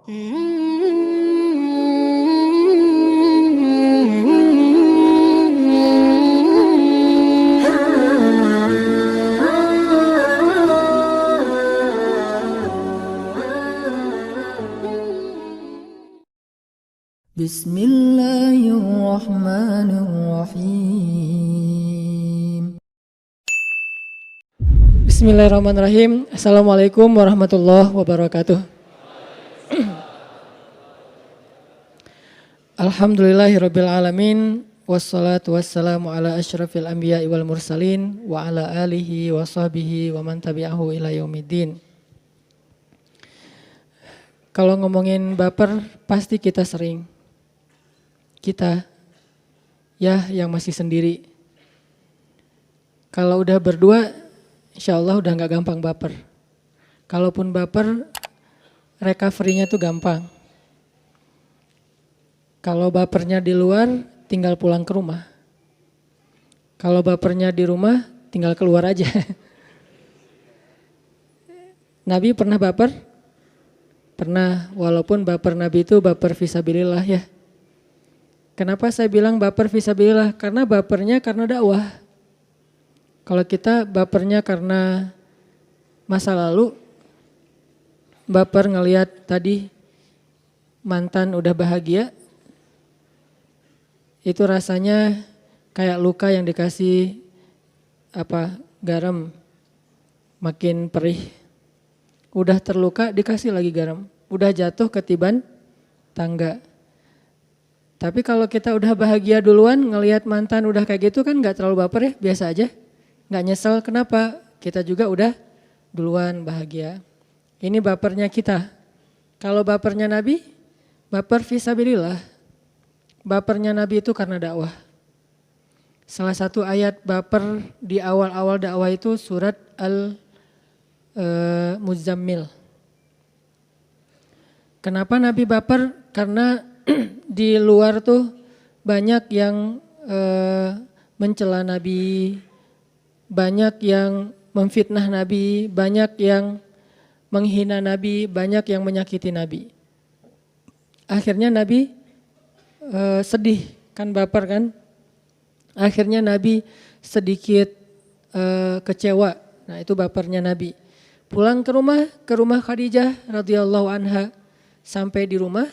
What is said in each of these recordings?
Bismillahirrahmanirrahim. Bismillahirrahmanirrahim. Assalamualaikum warahmatullahi wabarakatuh. Alhamdulillahirabbil alamin wassalatu wassalamu ala asyrafil anbiya'i wal mursalin wa ala alihi wa sahbihi wa man tabi'ahu ila yaumiddin. Kalau ngomongin baper pasti kita sering. Kita ya yang masih sendiri. Kalau udah berdua insya Allah udah gak gampang baper. Kalaupun baper, recovery-nya tuh gampang. Kalau bapernya di luar, tinggal pulang ke rumah. Kalau bapernya di rumah, tinggal keluar aja. Nabi pernah baper? Pernah, walaupun baper Nabi itu baper fisabilillah ya. Kenapa saya bilang baper fisabilillah? Karena bapernya karena dakwah. Kalau kita bapernya karena masa lalu, baper ngelihat tadi mantan udah bahagia, itu rasanya kayak luka yang dikasih garam, makin perih. Udah terluka dikasih lagi garam, udah jatuh ketiban tangga. Tapi kalau kita udah bahagia duluan ngelihat mantan udah kayak gitu kan gak terlalu baper ya, biasa aja. Gak nyesel, kenapa? Kita juga udah duluan bahagia. Ini bapernya kita. Kalau bapernya Nabi, baper fisabilillah. Bapernya Nabi itu karena dakwah. Salah satu ayat baper di awal-awal dakwah itu surat Al-Muzammil. Kenapa Nabi baper? Karena di luar tuh banyak yang mencela Nabi, banyak yang memfitnah Nabi, banyak yang menghina Nabi, banyak yang menyakiti Nabi. Akhirnya Nabi sedih, kan baper kan. Akhirnya Nabi sedikit kecewa, nah itu bapernya Nabi. Pulang ke rumah Khadijah radhiyallahu anha. Sampai di rumah,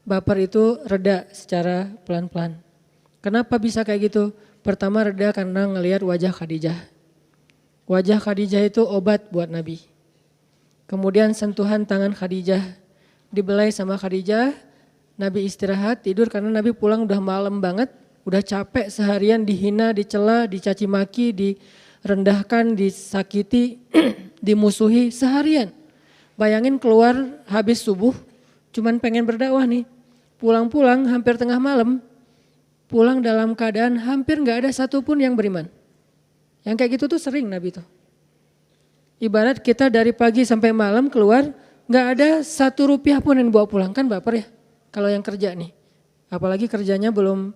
baper itu reda secara pelan-pelan. Kenapa bisa kayak gitu? Pertama reda karena ngelihat wajah Khadijah. Wajah Khadijah itu obat buat Nabi. Kemudian sentuhan tangan Khadijah, dibelai sama Khadijah, Nabi istirahat, tidur karena Nabi pulang udah malam banget, udah capek seharian dihina, dicela, dicaci maki, direndahkan, disakiti, dimusuhi seharian. Bayangin keluar habis subuh, cuman pengen berdakwah nih. Pulang-pulang hampir tengah malam, pulang dalam keadaan hampir gak ada satupun yang beriman. Yang kayak gitu tuh sering Nabi tuh. Ibarat kita dari pagi sampai malam keluar, gak ada 1 rupiah pun yang bawa pulang, kan baper ya. Kalau yang kerja nih, apalagi kerjanya belum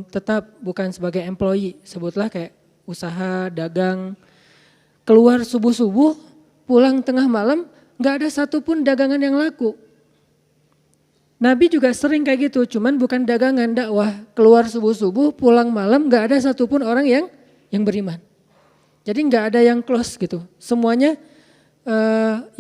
tetap, bukan sebagai employee, sebutlah kayak usaha, dagang. Keluar subuh-subuh, pulang tengah malam, gak ada satupun dagangan yang laku. Nabi juga sering kayak gitu, cuman bukan dagangan, dakwah. Keluar subuh-subuh, pulang malam, gak ada satupun orang yang beriman. Jadi gak ada yang close gitu. Semuanya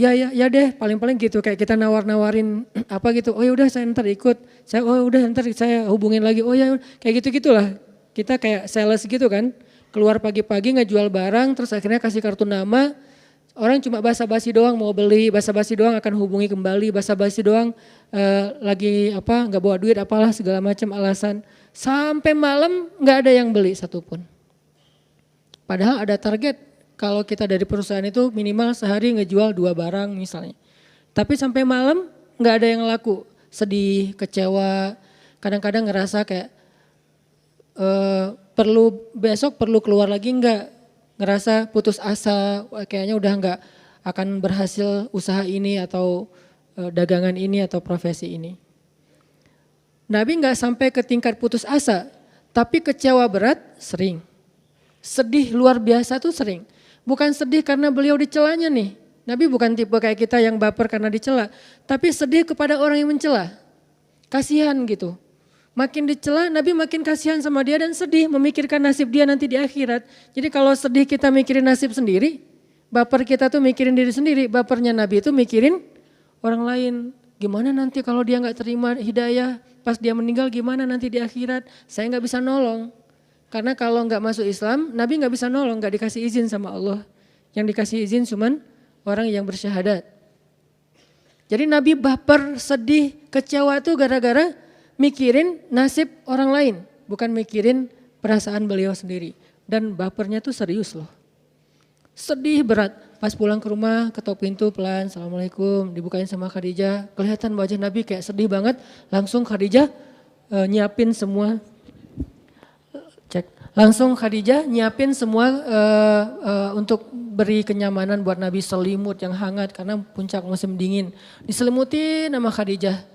ya deh, paling-paling gitu, kayak kita nawar-nawarin apa gitu. Oh ya udah saya ntar ikut, ntar saya hubungin lagi. Oh ya kayak gitu-gitulah. Kita kayak sales gitu kan. Keluar pagi-pagi ngejual barang, terus akhirnya kasih kartu nama. Orang cuma basa-basi doang mau beli, basa-basi doang akan hubungi kembali, basa-basi doang lagi nggak bawa duit apalah segala macam alasan. Sampai malam nggak ada yang beli satupun. Padahal ada target kalau kita dari perusahaan itu minimal sehari ngejual 2 barang misalnya. Tapi sampai malam nggak ada yang laku, sedih, kecewa, kadang-kadang ngerasa kayak besok perlu keluar lagi enggak. Ngerasa putus asa, kayaknya udah enggak akan berhasil usaha ini atau dagangan ini atau profesi ini. Nabi enggak sampai ke tingkat putus asa, tapi kecewa berat sering. Sedih luar biasa tuh sering. Bukan sedih karena beliau dicelanya nih, Nabi bukan tipe kayak kita yang baper karena dicela, tapi sedih kepada orang yang mencela. Kasihan gitu. Makin dicela, Nabi makin kasihan sama dia dan sedih memikirkan nasib dia nanti di akhirat. Jadi kalau sedih kita mikirin nasib sendiri, baper kita tuh mikirin diri sendiri, bapernya Nabi itu mikirin orang lain. Gimana nanti kalau dia gak terima hidayah, pas dia meninggal gimana nanti di akhirat, saya gak bisa nolong. Karena kalau gak masuk Islam, Nabi gak bisa nolong, gak dikasih izin sama Allah. Yang dikasih izin cuman orang yang bersyahadat. Jadi Nabi baper, sedih, kecewa tuh gara-gara mikirin nasib orang lain. Bukan mikirin perasaan beliau sendiri. Dan bapernya tuh serius loh. Sedih berat. Pas pulang ke rumah ketok pintu pelan, Assalamualaikum, dibukain sama Khadijah. Kelihatan wajah Nabi kayak sedih banget. Langsung Khadijah nyiapin semua. Langsung Khadijah nyiapin semua untuk beri kenyamanan buat Nabi, selimut yang hangat karena puncak musim dingin. Diselimutin sama Khadijah.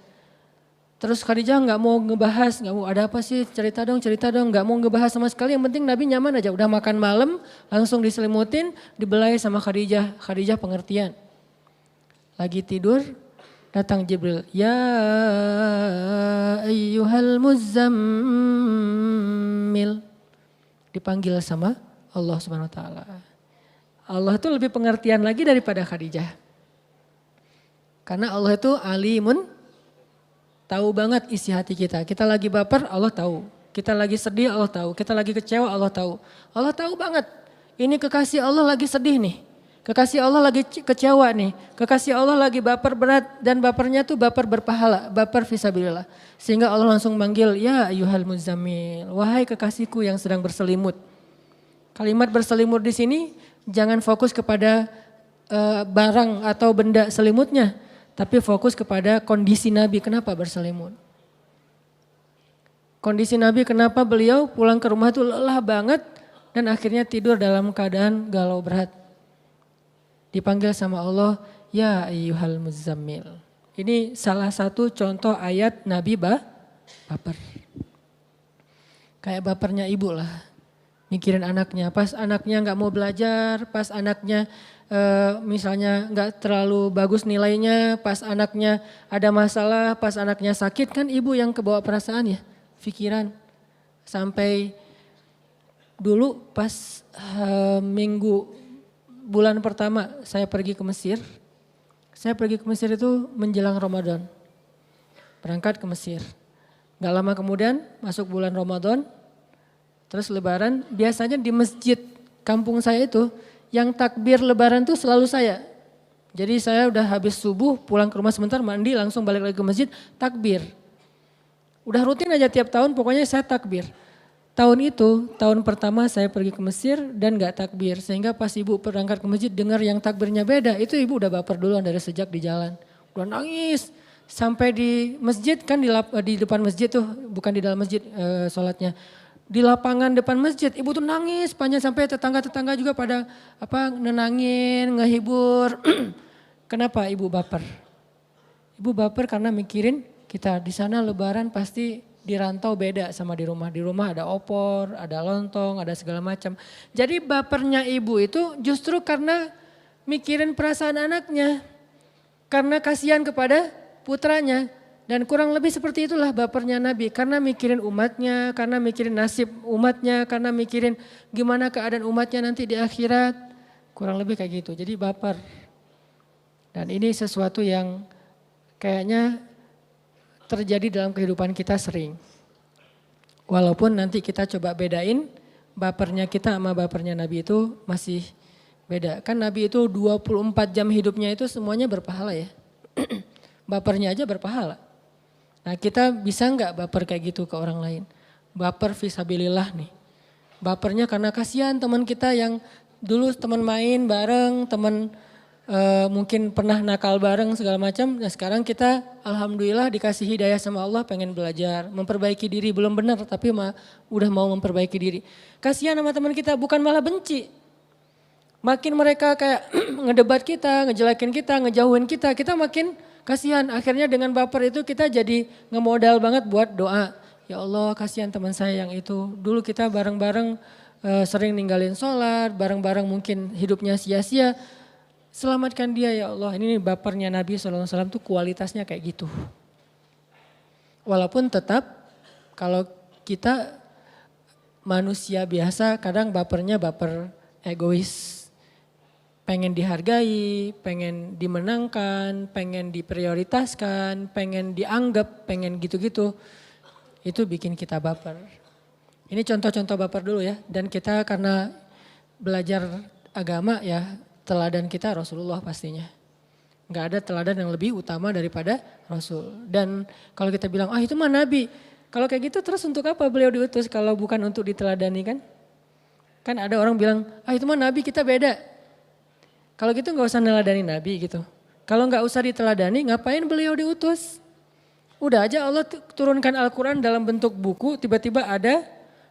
Terus Khadijah nggak mau ngebahas, nggak mau ada apa sih cerita dong, nggak mau ngebahas sama sekali. Yang penting Nabi nyaman aja. Udah makan malam, langsung diselimutin, dibelai sama Khadijah. Khadijah pengertian. Lagi tidur, datang Jibril. Ya ayyuhal muzammil. Dipanggil sama Allah Subhanahu wa taala. Allah itu lebih pengertian lagi daripada Khadijah. Karena Allah itu alimun, tahu banget isi hati kita. Kita lagi baper, Allah tahu. Kita lagi sedih, Allah tahu. Kita lagi kecewa, Allah tahu. Allah tahu banget. Ini kekasih Allah lagi sedih nih. Kekasih Allah lagi kecewa nih. Kekasih Allah lagi baper berat dan bapernya tuh baper berpahala, baper fisabilillah. Sehingga Allah langsung manggil, ya ayyuhal muzammil, wahai kekasihku yang sedang berselimut. Kalimat berselimut di sini jangan fokus kepada barang atau benda selimutnya, tapi fokus kepada kondisi Nabi kenapa berselimut. Kondisi Nabi kenapa beliau pulang ke rumah tuh lelah banget dan akhirnya tidur dalam keadaan galau berat. Dipanggil sama Allah, ya ayyuhal muzammil. Ini salah satu contoh ayat Nabi baper. Kayak bapernya ibu lah. Mikirin anaknya, pas anaknya gak mau belajar, pas anaknya misalnya gak terlalu bagus nilainya, pas anaknya ada masalah, pas anaknya sakit, kan ibu yang kebawa perasaan ya, pikiran. Sampai dulu pas bulan pertama saya pergi ke Mesir. Saya pergi ke Mesir itu menjelang Ramadan. Berangkat ke Mesir. Gak lama kemudian masuk bulan Ramadan. Terus lebaran, biasanya di masjid kampung saya itu yang takbir lebaran tuh selalu saya. Jadi saya udah habis subuh pulang ke rumah sebentar mandi langsung balik lagi ke masjid takbir. Udah rutin aja tiap tahun pokoknya saya takbir. Tahun itu, tahun pertama saya pergi ke Mesir dan gak takbir. Sehingga pas ibu berangkat ke masjid dengar yang takbirnya beda. Itu ibu udah baper duluan dari sejak di jalan. Udah nangis. Sampai di masjid kan di depan masjid tuh, bukan di dalam masjid sholatnya. Di lapangan depan masjid ibu tuh nangis panjang sampai tetangga-tetangga juga pada nenangin, ngehibur. Kenapa ibu baper? Ibu baper karena mikirin kita di sana lebaran pasti di rantau beda sama di rumah. Di rumah ada opor, ada lontong, ada segala macam. Jadi bapernya ibu itu justru karena mikirin perasaan anaknya. Karena kasihan kepada putranya. Dan kurang lebih seperti itulah bapernya Nabi. Karena mikirin umatnya, karena mikirin nasib umatnya, karena mikirin gimana keadaan umatnya nanti di akhirat. Kurang lebih kayak gitu. Jadi baper. Dan ini sesuatu yang kayaknya terjadi dalam kehidupan kita sering. Walaupun nanti kita coba bedain bapernya kita sama bapernya Nabi itu masih beda. Kan Nabi itu 24 jam hidupnya itu semuanya berpahala ya. Bapernya aja berpahala. Nah kita bisa nggak baper kayak gitu ke orang lain? Baper fisabilillah nih. Bapernya karena kasihan teman kita yang dulu teman main bareng, teman mungkin pernah nakal bareng segala macam. Nah sekarang kita alhamdulillah dikasih hidayah sama Allah pengen belajar, memperbaiki diri. Belum benar tapi udah mau memperbaiki diri. Kasihan sama teman kita bukan malah benci. Makin mereka kayak ngedebat kita, ngejelekin kita, ngejauhin kita, kita makin kasihan. Akhirnya dengan baper itu kita jadi ngemodal banget buat doa. Ya Allah kasihan teman saya yang itu. Dulu kita bareng-bareng sering ninggalin sholat, bareng-bareng mungkin hidupnya sia-sia. Selamatkan dia ya Allah. Ini bapernya Nabi SAW tuh kualitasnya kayak gitu. Walaupun tetap kalau kita manusia biasa kadang bapernya baper egois. Pengen dihargai, pengen dimenangkan, pengen diprioritaskan, pengen dianggap, pengen gitu-gitu. Itu bikin kita baper. Ini contoh-contoh baper dulu ya. Dan kita karena belajar agama ya, teladan kita Rasulullah pastinya. Gak ada teladan yang lebih utama daripada Rasul. Dan kalau kita bilang, itu mah Nabi. Kalau kayak gitu terus untuk apa beliau diutus kalau bukan untuk diteladani kan? Kan ada orang bilang, itu mah Nabi kita beda. Kalau gitu gak usah neladani Nabi gitu. Kalau gak usah diteladani ngapain beliau diutus? Udah aja Allah turunkan Al-Quran dalam bentuk buku tiba-tiba ada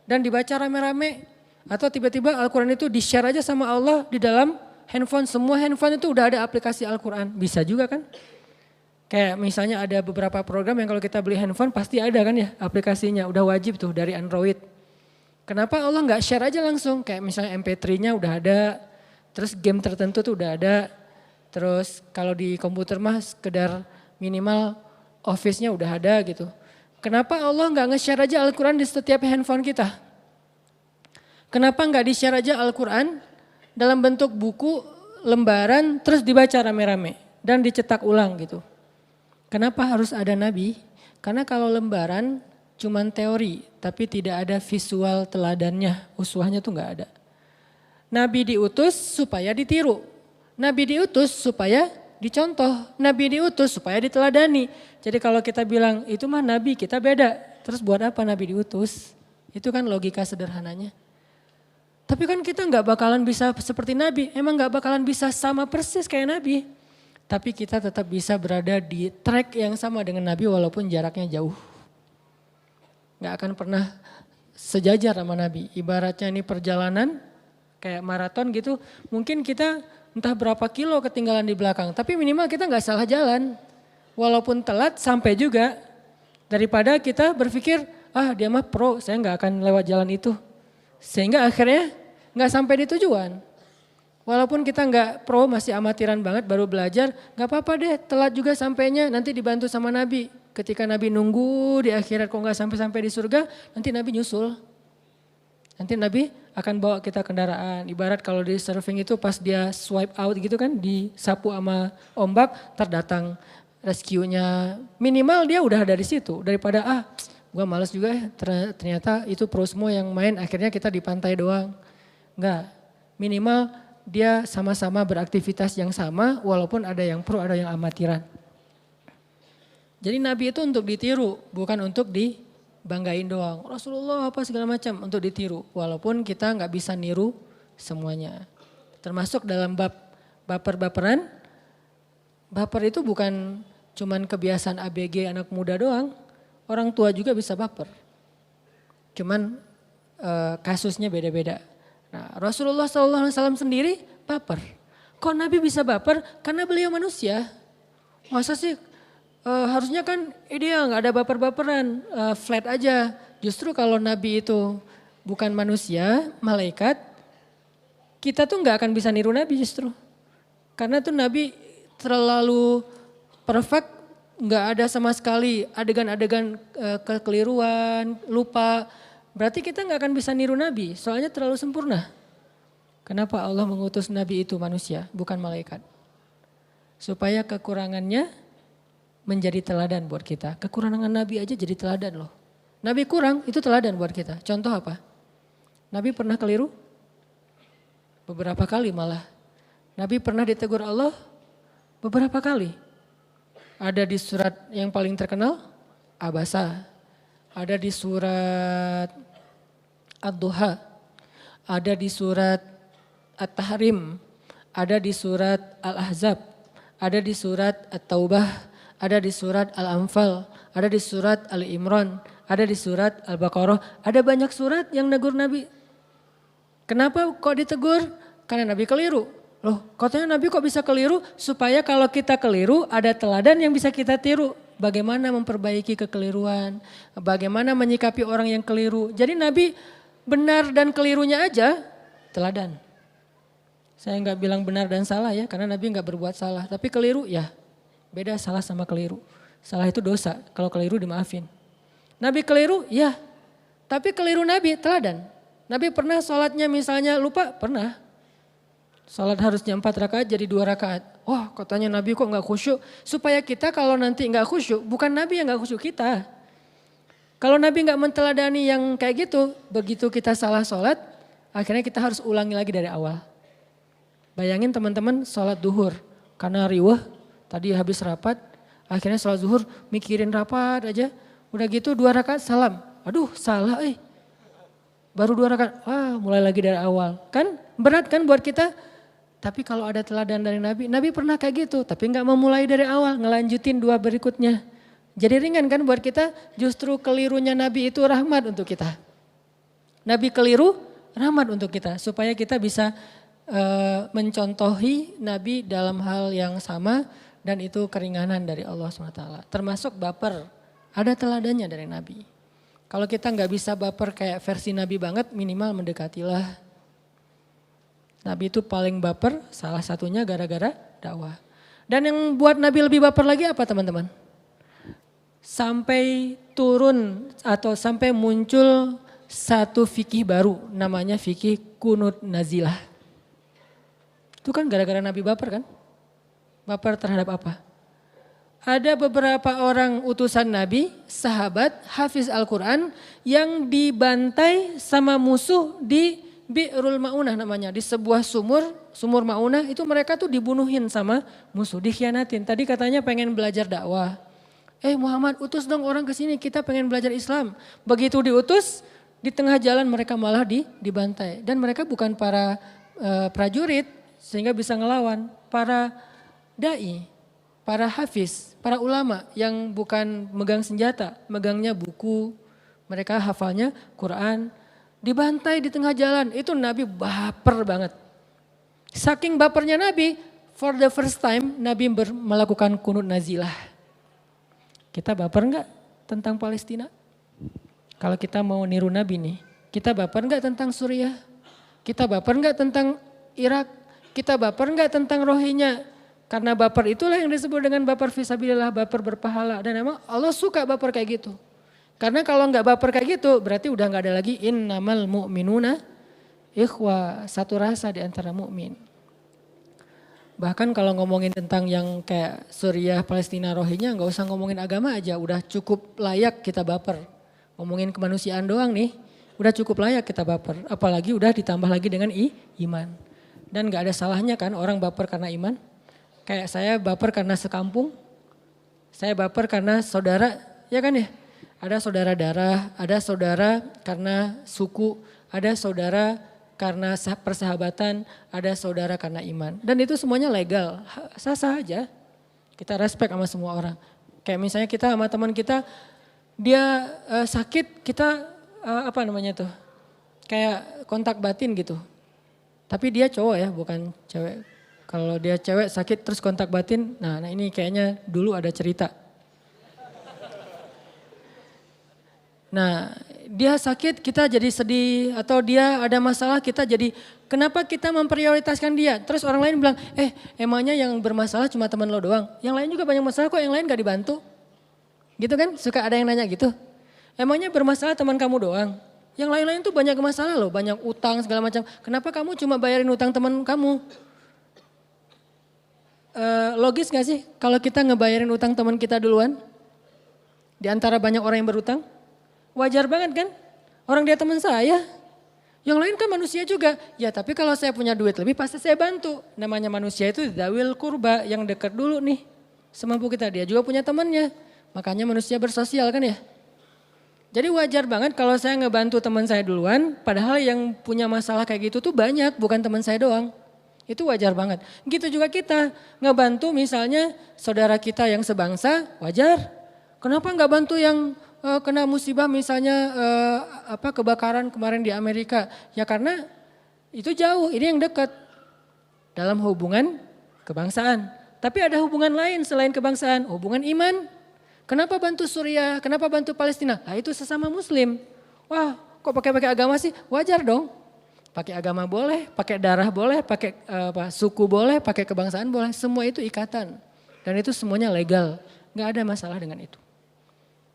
dan dibaca rame-rame. Atau tiba-tiba Al-Quran itu di-share aja sama Allah di dalam handphone. Semua handphone itu udah ada aplikasi Al-Quran. Bisa juga kan? Kayak misalnya ada beberapa program yang kalau kita beli handphone pasti ada kan ya aplikasinya. Udah wajib tuh dari Android. Kenapa Allah gak share aja langsung? Kayak misalnya MP3-nya udah ada. Terus game tertentu tuh udah ada. Terus kalau di komputer mah sekedar minimal Office-nya udah ada gitu. Kenapa Allah gak nge-share aja Al-Quran di setiap handphone kita? Kenapa gak di-share aja Al-Quran dalam bentuk buku, lembaran, terus dibaca rame-rame dan dicetak ulang gitu. Kenapa harus ada Nabi? Karena kalau lembaran cuman teori, tapi tidak ada visual teladannya, uswahnya tuh gak ada. Nabi diutus supaya ditiru. Nabi diutus supaya dicontoh. Nabi diutus supaya diteladani. Jadi kalau kita bilang itu mah Nabi kita beda. Terus buat apa Nabi diutus? Itu kan logika sederhananya. Tapi kan kita gak bakalan bisa seperti Nabi. Emang gak bakalan bisa sama persis kayak Nabi. Tapi kita tetap bisa berada di track yang sama dengan Nabi walaupun jaraknya jauh. Gak akan pernah sejajar sama Nabi. Ibaratnya ini perjalanan kayak maraton gitu, mungkin kita entah berapa kilo ketinggalan di belakang. Tapi minimal kita gak salah jalan. Walaupun telat sampai juga. Daripada kita berpikir, dia mah pro, saya gak akan lewat jalan itu. Sehingga akhirnya gak sampai di tujuan. Walaupun kita gak pro, masih amatiran banget, baru belajar. Gak apa-apa deh, telat juga sampainya, nanti dibantu sama Nabi. Ketika Nabi nunggu di akhirat kok gak sampai-sampai di surga, nanti Nabi nyusul. Nanti Nabi akan bawa kita kendaraan. Ibarat kalau di surfing itu pas dia swipe out gitu kan, disapu sama ombak, terdatang rescue-nya. Minimal dia udah ada di situ. Daripada gue males juga ya, ternyata itu pro semua yang main, akhirnya kita di pantai doang. Enggak, minimal dia sama-sama beraktivitas yang sama, walaupun ada yang pro, ada yang amatiran. Jadi Nabi itu untuk ditiru, bukan untuk dibanggain doang. Rasulullah apa segala macam untuk ditiru. Walaupun kita gak bisa niru semuanya. Termasuk dalam baper-baperan. Baper itu bukan cuman kebiasaan ABG anak muda doang. Orang tua juga bisa baper. Cuman kasusnya beda-beda. Nah, Rasulullah SAW sendiri baper. Kok Nabi bisa baper? Karena beliau manusia. Masa sih? Harusnya kan ideal gak ada baper-baperan, flat aja. Justru kalau Nabi itu bukan manusia, malaikat, kita tuh gak akan bisa niru Nabi justru. Karena tuh Nabi terlalu perfect, gak ada sama sekali adegan-adegan kekeliruan, lupa. Berarti kita gak akan bisa niru Nabi, soalnya terlalu sempurna. Kenapa Allah mengutus Nabi itu manusia, bukan malaikat? Supaya kekurangannya menjadi teladan buat kita. Kekurangan Nabi aja jadi teladan loh. Nabi kurang, itu teladan buat kita. Contoh apa? Nabi pernah keliru? Beberapa kali malah. Nabi pernah ditegur Allah? Beberapa kali. Ada di surat yang paling terkenal, Abasa. Ada di surat Ad-Duha. Ada di surat At-Tahrim. Ada di surat Al-Ahzab. Ada di surat At-Taubah. Ada di surat Al-Anfal, ada di surat Al-Imran, ada di surat Al-Baqarah. Ada banyak surat yang negur Nabi. Kenapa kok ditegur? Karena Nabi keliru. Loh, katanya Nabi kok bisa keliru? Supaya kalau kita keliru ada teladan yang bisa kita tiru. Bagaimana memperbaiki kekeliruan, bagaimana menyikapi orang yang keliru. Jadi Nabi benar dan kelirunya aja teladan. Saya nggak bilang benar dan salah ya, karena Nabi nggak berbuat salah. Tapi keliru ya, beda salah sama keliru. Salah itu dosa, kalau keliru dimaafin. Nabi keliru, ya. Tapi keliru Nabi, teladan. Nabi pernah sholatnya misalnya lupa, pernah. Sholat harusnya 4 rakaat jadi 2 rakaat. Wah katanya Nabi kok nggak khusyuk. Supaya kita kalau nanti nggak khusyuk, bukan Nabi yang nggak khusyuk kita. Kalau Nabi nggak menteladani yang kayak gitu, begitu kita salah sholat, akhirnya kita harus ulangi lagi dari awal. Bayangin teman-teman sholat duhur, karena riweh, tadi habis rapat, akhirnya sholat zuhur mikirin rapat aja. Udah gitu 2 rakaat salam, aduh salah baru 2 rakaat, wah mulai lagi dari awal. Kan berat kan buat kita, tapi kalau ada teladan dari Nabi, Nabi pernah kayak gitu, tapi nggak memulai dari awal, ngelanjutin 2 berikutnya. Jadi ringan kan buat kita, justru kelirunya Nabi itu rahmat untuk kita. Nabi keliru, rahmat untuk kita, supaya kita bisa mencontohi Nabi dalam hal yang sama, dan itu keringanan dari Allah SWT. Termasuk baper, ada teladannya dari Nabi. Kalau kita nggak bisa baper kayak versi Nabi banget, minimal mendekatilah. Nabi itu paling baper, salah satunya gara-gara dakwah. Dan yang buat Nabi lebih baper lagi apa teman-teman? Sampai turun atau sampai muncul satu fikih baru, namanya fikih kunut nazilah. Itu kan gara-gara Nabi baper kan? Baper terhadap apa? Ada beberapa orang utusan Nabi, sahabat, hafiz Al-Quran yang dibantai sama musuh di Bi'rul Ma'unah namanya. Di sebuah sumur Ma'unah itu mereka tuh dibunuhin sama musuh, dikhianatin. Tadi katanya pengen belajar dakwah. Muhammad utus dong orang ke sini, kita pengen belajar Islam. Begitu diutus, di tengah jalan mereka malah dibantai. Dan mereka bukan para prajurit sehingga bisa ngelawan. Para da'i, para hafiz, para ulama yang bukan megang senjata, megangnya buku, mereka hafalnya Quran, dibantai di tengah jalan. Itu Nabi baper banget. Saking bapernya Nabi, for the first time Nabi melakukan kunut nazilah. Kita baper enggak tentang Palestina? Kalau kita mau niru Nabi nih, kita baper enggak tentang Suriah? Kita baper enggak tentang Irak? Kita baper enggak tentang Rohingya? Karena baper itulah yang disebut dengan baper fisabilillah, baper berpahala. Dan emang Allah suka baper kayak gitu. Karena kalau enggak baper kayak gitu, berarti udah enggak ada lagi innamal mu'minuna ikhwah, satu rasa di antara mukmin. Bahkan kalau ngomongin tentang yang kayak Suriah, Palestina, Rohingya, enggak usah ngomongin agama aja, udah cukup layak kita baper. Ngomongin kemanusiaan doang nih, udah cukup layak kita baper. Apalagi udah ditambah lagi dengan iman. Dan gak ada salahnya kan orang baper karena iman. Kayak saya baper karena sekampung, saya baper karena saudara, ya kan ya. Ada saudara darah, ada saudara karena suku, ada saudara karena persahabatan, ada saudara karena iman. Dan itu semuanya legal, sah-sah aja. Kita respect sama semua orang. Kayak misalnya kita sama teman kita, dia sakit, kita kayak kontak batin gitu. Tapi dia cowok ya, bukan cewek. Kalau dia cewek sakit terus kontak batin, nah ini kayaknya dulu ada cerita. Nah dia sakit kita jadi sedih, atau dia ada masalah kita jadi, kenapa kita memprioritaskan dia? Terus orang lain bilang, emangnya yang bermasalah cuma teman lo doang? Yang lain juga banyak masalah kok, yang lain gak dibantu? Gitu kan, suka ada yang nanya gitu. Emangnya bermasalah teman kamu doang? Yang lain-lain tuh banyak masalah loh, banyak utang segala macam. Kenapa kamu cuma bayarin utang teman kamu? Logis gak sih kalau kita ngebayarin utang teman kita duluan? Di antara banyak orang yang berutang? Wajar banget kan? Orang dia teman saya. Yang lain kan manusia juga. Ya tapi kalau saya punya duit lebih pasti saya bantu. Namanya manusia itu dzawil qurba, yang dekat dulu nih. Semampu kita, dia juga punya temannya. Makanya manusia bersosial kan ya. Jadi wajar banget kalau saya ngebantu teman saya duluan, padahal yang punya masalah kayak gitu tuh banyak, bukan teman saya doang. Itu wajar banget. Gitu juga kita ngebantu misalnya saudara kita yang sebangsa, wajar. Kenapa nggak bantu yang kena musibah misalnya kebakaran kemarin di Amerika? Ya karena itu jauh, ini yang dekat dalam hubungan kebangsaan. Tapi ada hubungan lain selain kebangsaan, hubungan iman. Kenapa bantu Suriah, kenapa bantu Palestina? Nah itu sesama muslim. Wah kok pakai agama sih? Wajar dong. Pakai agama boleh, pakai darah boleh, pakai suku boleh, pakai kebangsaan boleh. Semua itu ikatan. Dan itu semuanya legal. Gak ada masalah dengan itu.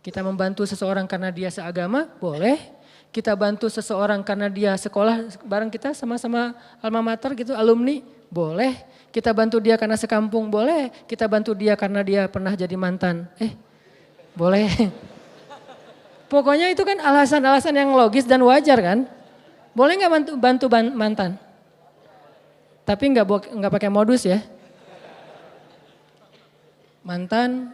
Kita membantu seseorang karena dia seagama, boleh. Kita bantu seseorang karena dia sekolah bareng kita sama-sama alma mater gitu, alumni, boleh. Kita bantu dia karena sekampung, boleh. Kita bantu dia karena dia pernah jadi mantan. Boleh. Pokoknya itu kan alasan-alasan yang logis dan wajar kan. Boleh nggak bantu mantan? Tapi nggak pakai modus ya. Mantan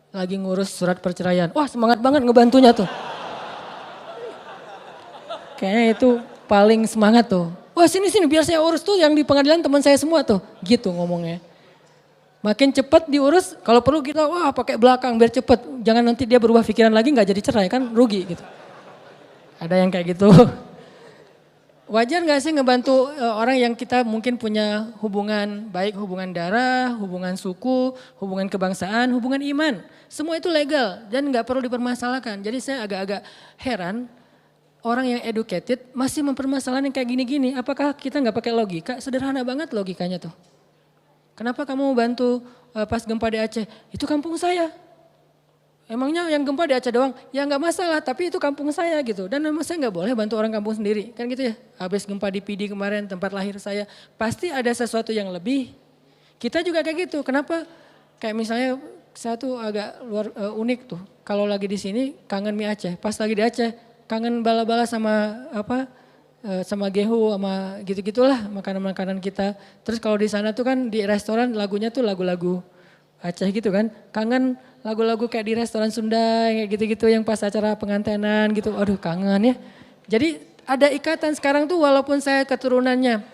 lagi ngurus surat perceraian. Wah semangat banget ngebantunya tuh. Kayaknya itu paling semangat tuh. Wah sini biar saya urus tuh yang di pengadilan teman saya semua tuh. Gitu ngomongnya. Makin cepat diurus, kalau perlu kita pakai belakang biar cepet. Jangan nanti dia berubah pikiran lagi nggak jadi cerai kan rugi gitu. Ada yang kayak gitu. Wajar gak sih ngebantu orang yang kita mungkin punya hubungan baik, hubungan darah, hubungan suku, hubungan kebangsaan, hubungan iman. Semua itu legal dan gak perlu dipermasalahkan. Jadi saya agak-agak heran orang yang educated masih mempermasalahkan yang kayak gini-gini. Apakah kita gak pakai logika? Sederhana banget logikanya tuh. Kenapa kamu bantu pas gempa di Aceh? Itu kampung saya. Emangnya yang gempa di Aceh doang? Ya nggak masalah, tapi itu kampung saya gitu. Dan memang saya nggak boleh bantu orang kampung sendiri, kan gitu ya. Habis gempa di PD kemarin, tempat lahir saya, pasti ada sesuatu yang lebih. Kita juga kayak gitu. Kenapa? Kayak misalnya saya tuh agak unik tuh. Kalau lagi di sini kangen mie Aceh, pas lagi di Aceh kangen bala-bala sama sama gehu, sama gitu-gitulah makanan-makanan kita. Terus kalau di sana tuh kan di restoran lagunya tuh lagu-lagu Aceh gitu kan, kangen lagu-lagu kayak di restoran Sunda kayak gitu-gitu yang pas acara pengantenan gitu, aduh kangen ya. Jadi ada ikatan sekarang tuh walaupun saya keturunannya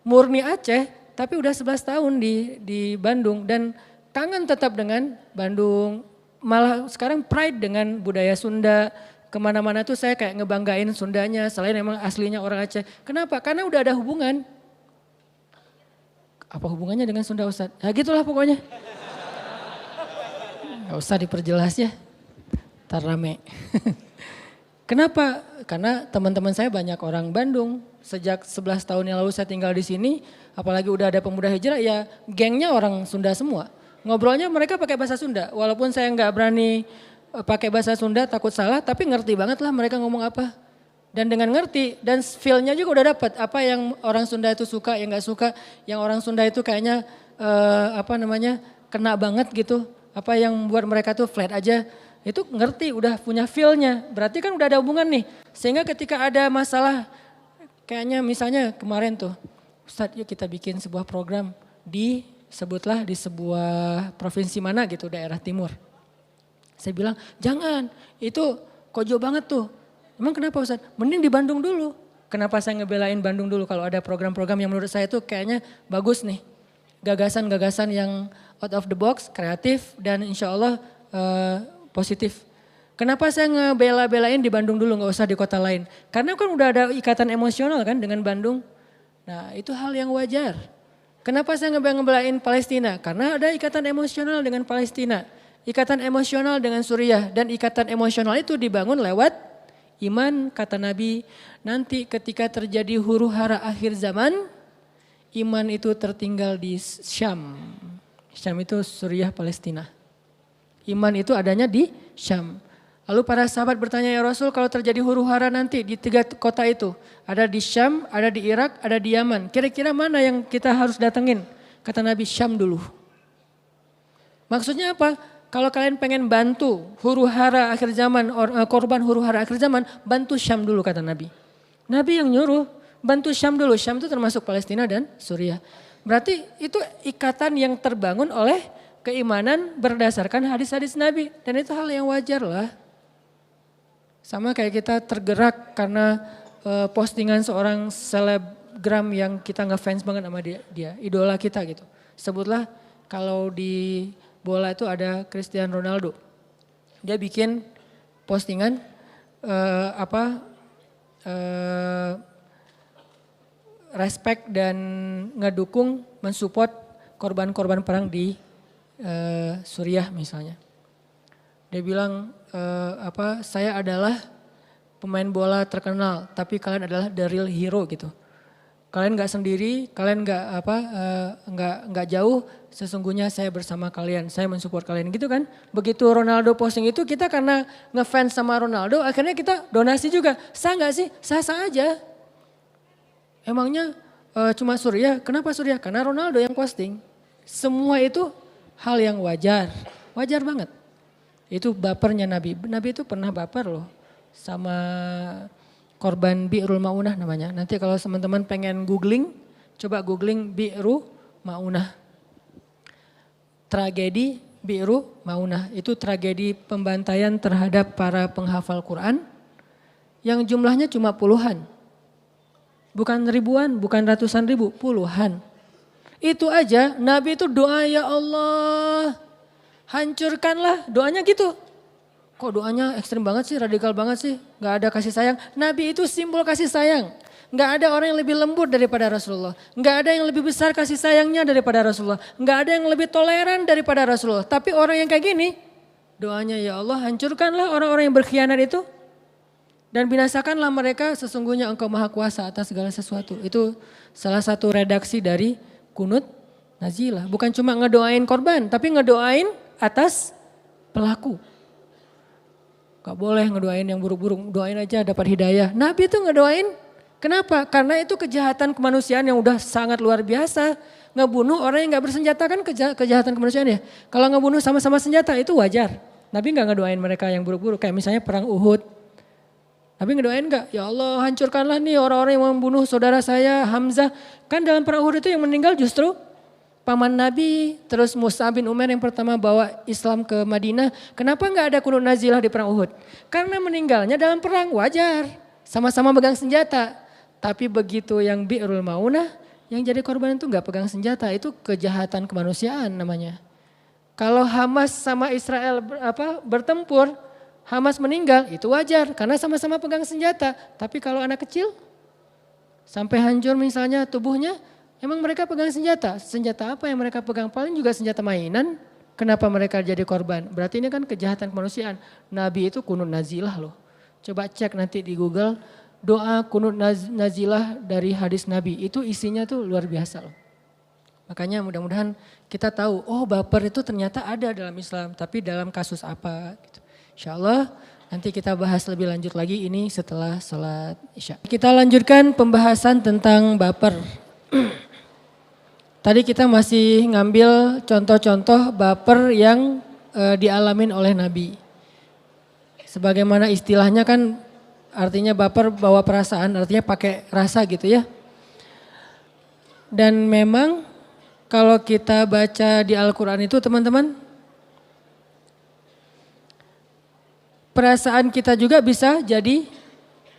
murni Aceh, tapi udah 11 tahun di Bandung dan kangen tetap dengan Bandung. Malah sekarang pride dengan budaya Sunda, kemana-mana tuh saya kayak ngebanggain Sundanya selain emang aslinya orang Aceh. Kenapa? Karena udah ada hubungan. Apa hubungannya dengan Sunda Ustadz? Ya gitulah pokoknya. Gak usah diperjelas ya, ntar rame. Kenapa? Karena teman-teman saya banyak orang Bandung. Sejak 11 tahun yang lalu saya tinggal di sini, apalagi udah ada pemuda hijrah, ya gengnya orang Sunda semua. Ngobrolnya mereka pakai bahasa Sunda, walaupun saya nggak berani pakai bahasa Sunda takut salah, tapi ngerti banget lah mereka ngomong apa. Dan dengan ngerti dan feel-nya juga udah dapat apa yang orang Sunda itu suka, yang nggak suka, yang orang Sunda itu kayaknya kena banget gitu. Apa yang buat mereka tuh flat aja, itu ngerti, udah punya feel-nya. Berarti kan udah ada hubungan nih. Sehingga ketika ada masalah, kayaknya misalnya kemarin tuh, Ustadz yuk kita bikin sebuah program sebutlah di sebuah provinsi mana gitu, daerah timur. Saya bilang, jangan, itu kojo banget tuh. Emang kenapa Ustadz? Mending di Bandung dulu. Kenapa saya ngebelain Bandung dulu kalau ada program-program yang menurut saya tuh kayaknya bagus nih. Gagasan-gagasan yang out of the box, kreatif dan insya Allah positif. Kenapa saya ngebela-belain di Bandung dulu, nggak usah di kota lain? Karena kan udah ada ikatan emosional kan dengan Bandung. Nah itu hal yang wajar. Kenapa saya ngebelain Palestina? Karena ada ikatan emosional dengan Palestina. Ikatan emosional dengan Suriah. Dan ikatan emosional itu dibangun lewat iman, kata Nabi. Nanti ketika terjadi huru hara akhir zaman, iman itu tertinggal di Syam. Syam itu Suriah Palestina. Iman itu adanya di Syam. Lalu para sahabat bertanya, ya Rasul kalau terjadi huru hara nanti di 3 kota itu. Ada di Syam, ada di Irak, ada di Yaman. Kira-kira mana yang kita harus datengin? Kata Nabi, Syam dulu. Maksudnya apa? Kalau kalian pengen bantu huru hara akhir zaman, korban huru hara akhir zaman, bantu Syam dulu kata Nabi. Nabi yang nyuruh, bantu Syam dulu. Syam itu termasuk Palestina dan Suriah. Berarti itu ikatan yang terbangun oleh keimanan berdasarkan hadis-hadis Nabi. Dan itu hal yang wajar lah. Sama kayak kita tergerak karena postingan seorang selebgram yang kita ngefans banget sama dia. Idola kita gitu. Sebutlah kalau di bola itu ada Cristiano Ronaldo. Dia bikin postingan respect dan ngedukung, mensupport korban-korban perang di Suriah misalnya. Dia bilang saya adalah pemain bola terkenal, tapi kalian adalah the real hero gitu. Kalian nggak sendiri, kalian nggak jauh. Sesungguhnya saya bersama kalian, saya mensupport kalian gitu kan. Begitu Ronaldo posting itu kita karena ngefans sama Ronaldo, akhirnya kita donasi juga. Sah nggak sih? Sah-sah aja. Emangnya cuma Surya? Kenapa Surya? Karena Ronaldo yang posting. Semua itu hal yang wajar, wajar banget. Itu bapernya Nabi. Nabi itu pernah baper loh sama korban Bi'rul Ma'unah namanya. Nanti kalau teman-teman pengen googling, coba googling Bi'ru Ma'unah. Tragedi Bi'ru Ma'unah. Itu tragedi pembantaian terhadap para penghafal Quran yang jumlahnya cuma puluhan. Bukan ribuan, bukan ratusan ribu, puluhan. Itu aja Nabi itu doa, ya Allah hancurkanlah, doanya gitu. Kok doanya ekstrim banget sih, radikal banget sih, gak ada kasih sayang. Nabi itu simbol kasih sayang. Gak ada orang yang lebih lembut daripada Rasulullah. Gak ada yang lebih besar kasih sayangnya daripada Rasulullah. Gak ada yang lebih toleran daripada Rasulullah. Tapi orang yang kayak gini, doanya ya Allah hancurkanlah orang-orang yang berkhianat itu. Dan binasakanlah mereka, sesungguhnya engkau maha kuasa atas segala sesuatu. Itu salah satu redaksi dari kunut nazilah. Bukan cuma ngedoain korban, tapi ngedoain atas pelaku. Gak boleh ngedoain yang buruk-buruk, doain aja dapat hidayah. Nabi itu ngedoain, kenapa? Karena itu kejahatan kemanusiaan yang udah sangat luar biasa. Ngebunuh orang yang gak bersenjata kan kejahatan kemanusiaan ya. Kalau ngebunuh sama-sama senjata itu wajar. Nabi gak ngedoain mereka yang buruk-buruk, kayak misalnya perang Uhud. Nabi ngedoain gak? Ya Allah hancurkanlah nih orang-orang yang membunuh saudara saya Hamzah. Kan dalam perang Uhud itu yang meninggal justru paman Nabi, terus Mus'ab bin Umair yang pertama bawa Islam ke Madinah. Kenapa nggak ada kunut nazilah di perang Uhud? Karena meninggalnya dalam perang, wajar. Sama-sama pegang senjata. Tapi begitu yang Bi'rul Ma'unah, yang jadi korban itu nggak pegang senjata. Itu kejahatan kemanusiaan namanya. Kalau Hamas sama Israel bertempur, Hamas meninggal, itu wajar. Karena sama-sama pegang senjata. Tapi kalau anak kecil, sampai hancur misalnya tubuhnya, emang mereka pegang senjata? Senjata apa yang mereka pegang? Paling juga senjata mainan. Kenapa mereka jadi korban? Berarti ini kan kejahatan kemanusiaan. Nabi itu kunut nazilah loh. Coba cek nanti di Google. Doa kunut nazilah dari hadis Nabi. Itu isinya tuh luar biasa loh. Makanya mudah-mudahan kita tahu. Oh baper itu ternyata ada dalam Islam. Tapi dalam kasus apa gitu. Insya Allah nanti kita bahas lebih lanjut lagi ini setelah sholat Isya. Kita lanjutkan pembahasan tentang baper. Tadi kita masih ngambil contoh-contoh baper yang dialamin oleh Nabi. Sebagaimana istilahnya kan artinya baper bawa perasaan, artinya pakai rasa gitu ya. Dan memang kalau kita baca di Al-Quran itu teman-teman, perasaan kita juga bisa jadi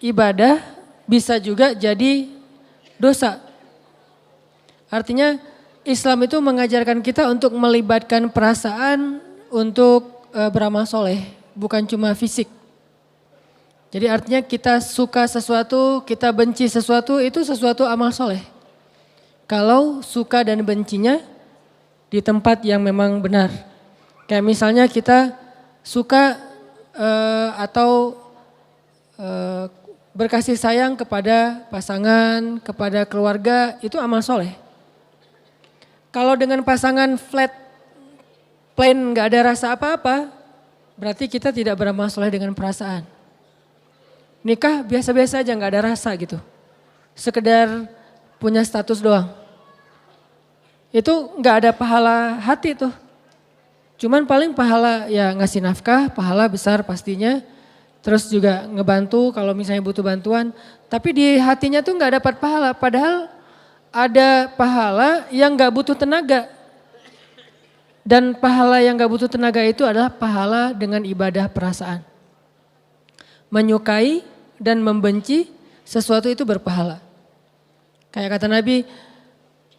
ibadah, bisa juga jadi dosa. Artinya Islam itu mengajarkan kita untuk melibatkan perasaan untuk beramal soleh, bukan cuma fisik. Jadi artinya kita suka sesuatu, kita benci sesuatu, itu sesuatu amal soleh. Kalau suka dan bencinya di tempat yang memang benar. Kayak misalnya kita suka atau berkasih sayang kepada pasangan, kepada keluarga, itu amal soleh. Kalau dengan pasangan flat, plain gak ada rasa apa-apa, berarti kita tidak beramal soleh dengan perasaan. Nikah biasa-biasa aja gak ada rasa gitu. Sekedar punya status doang. Itu gak ada pahala hati tuh. Cuman paling pahala ya ngasih nafkah, pahala besar pastinya. Terus juga ngebantu kalau misalnya butuh bantuan. Tapi di hatinya tuh gak dapat pahala, padahal ada pahala yang gak butuh tenaga. Dan pahala yang gak butuh tenaga itu adalah pahala dengan ibadah perasaan. Menyukai dan membenci sesuatu itu berpahala. Kayak kata Nabi,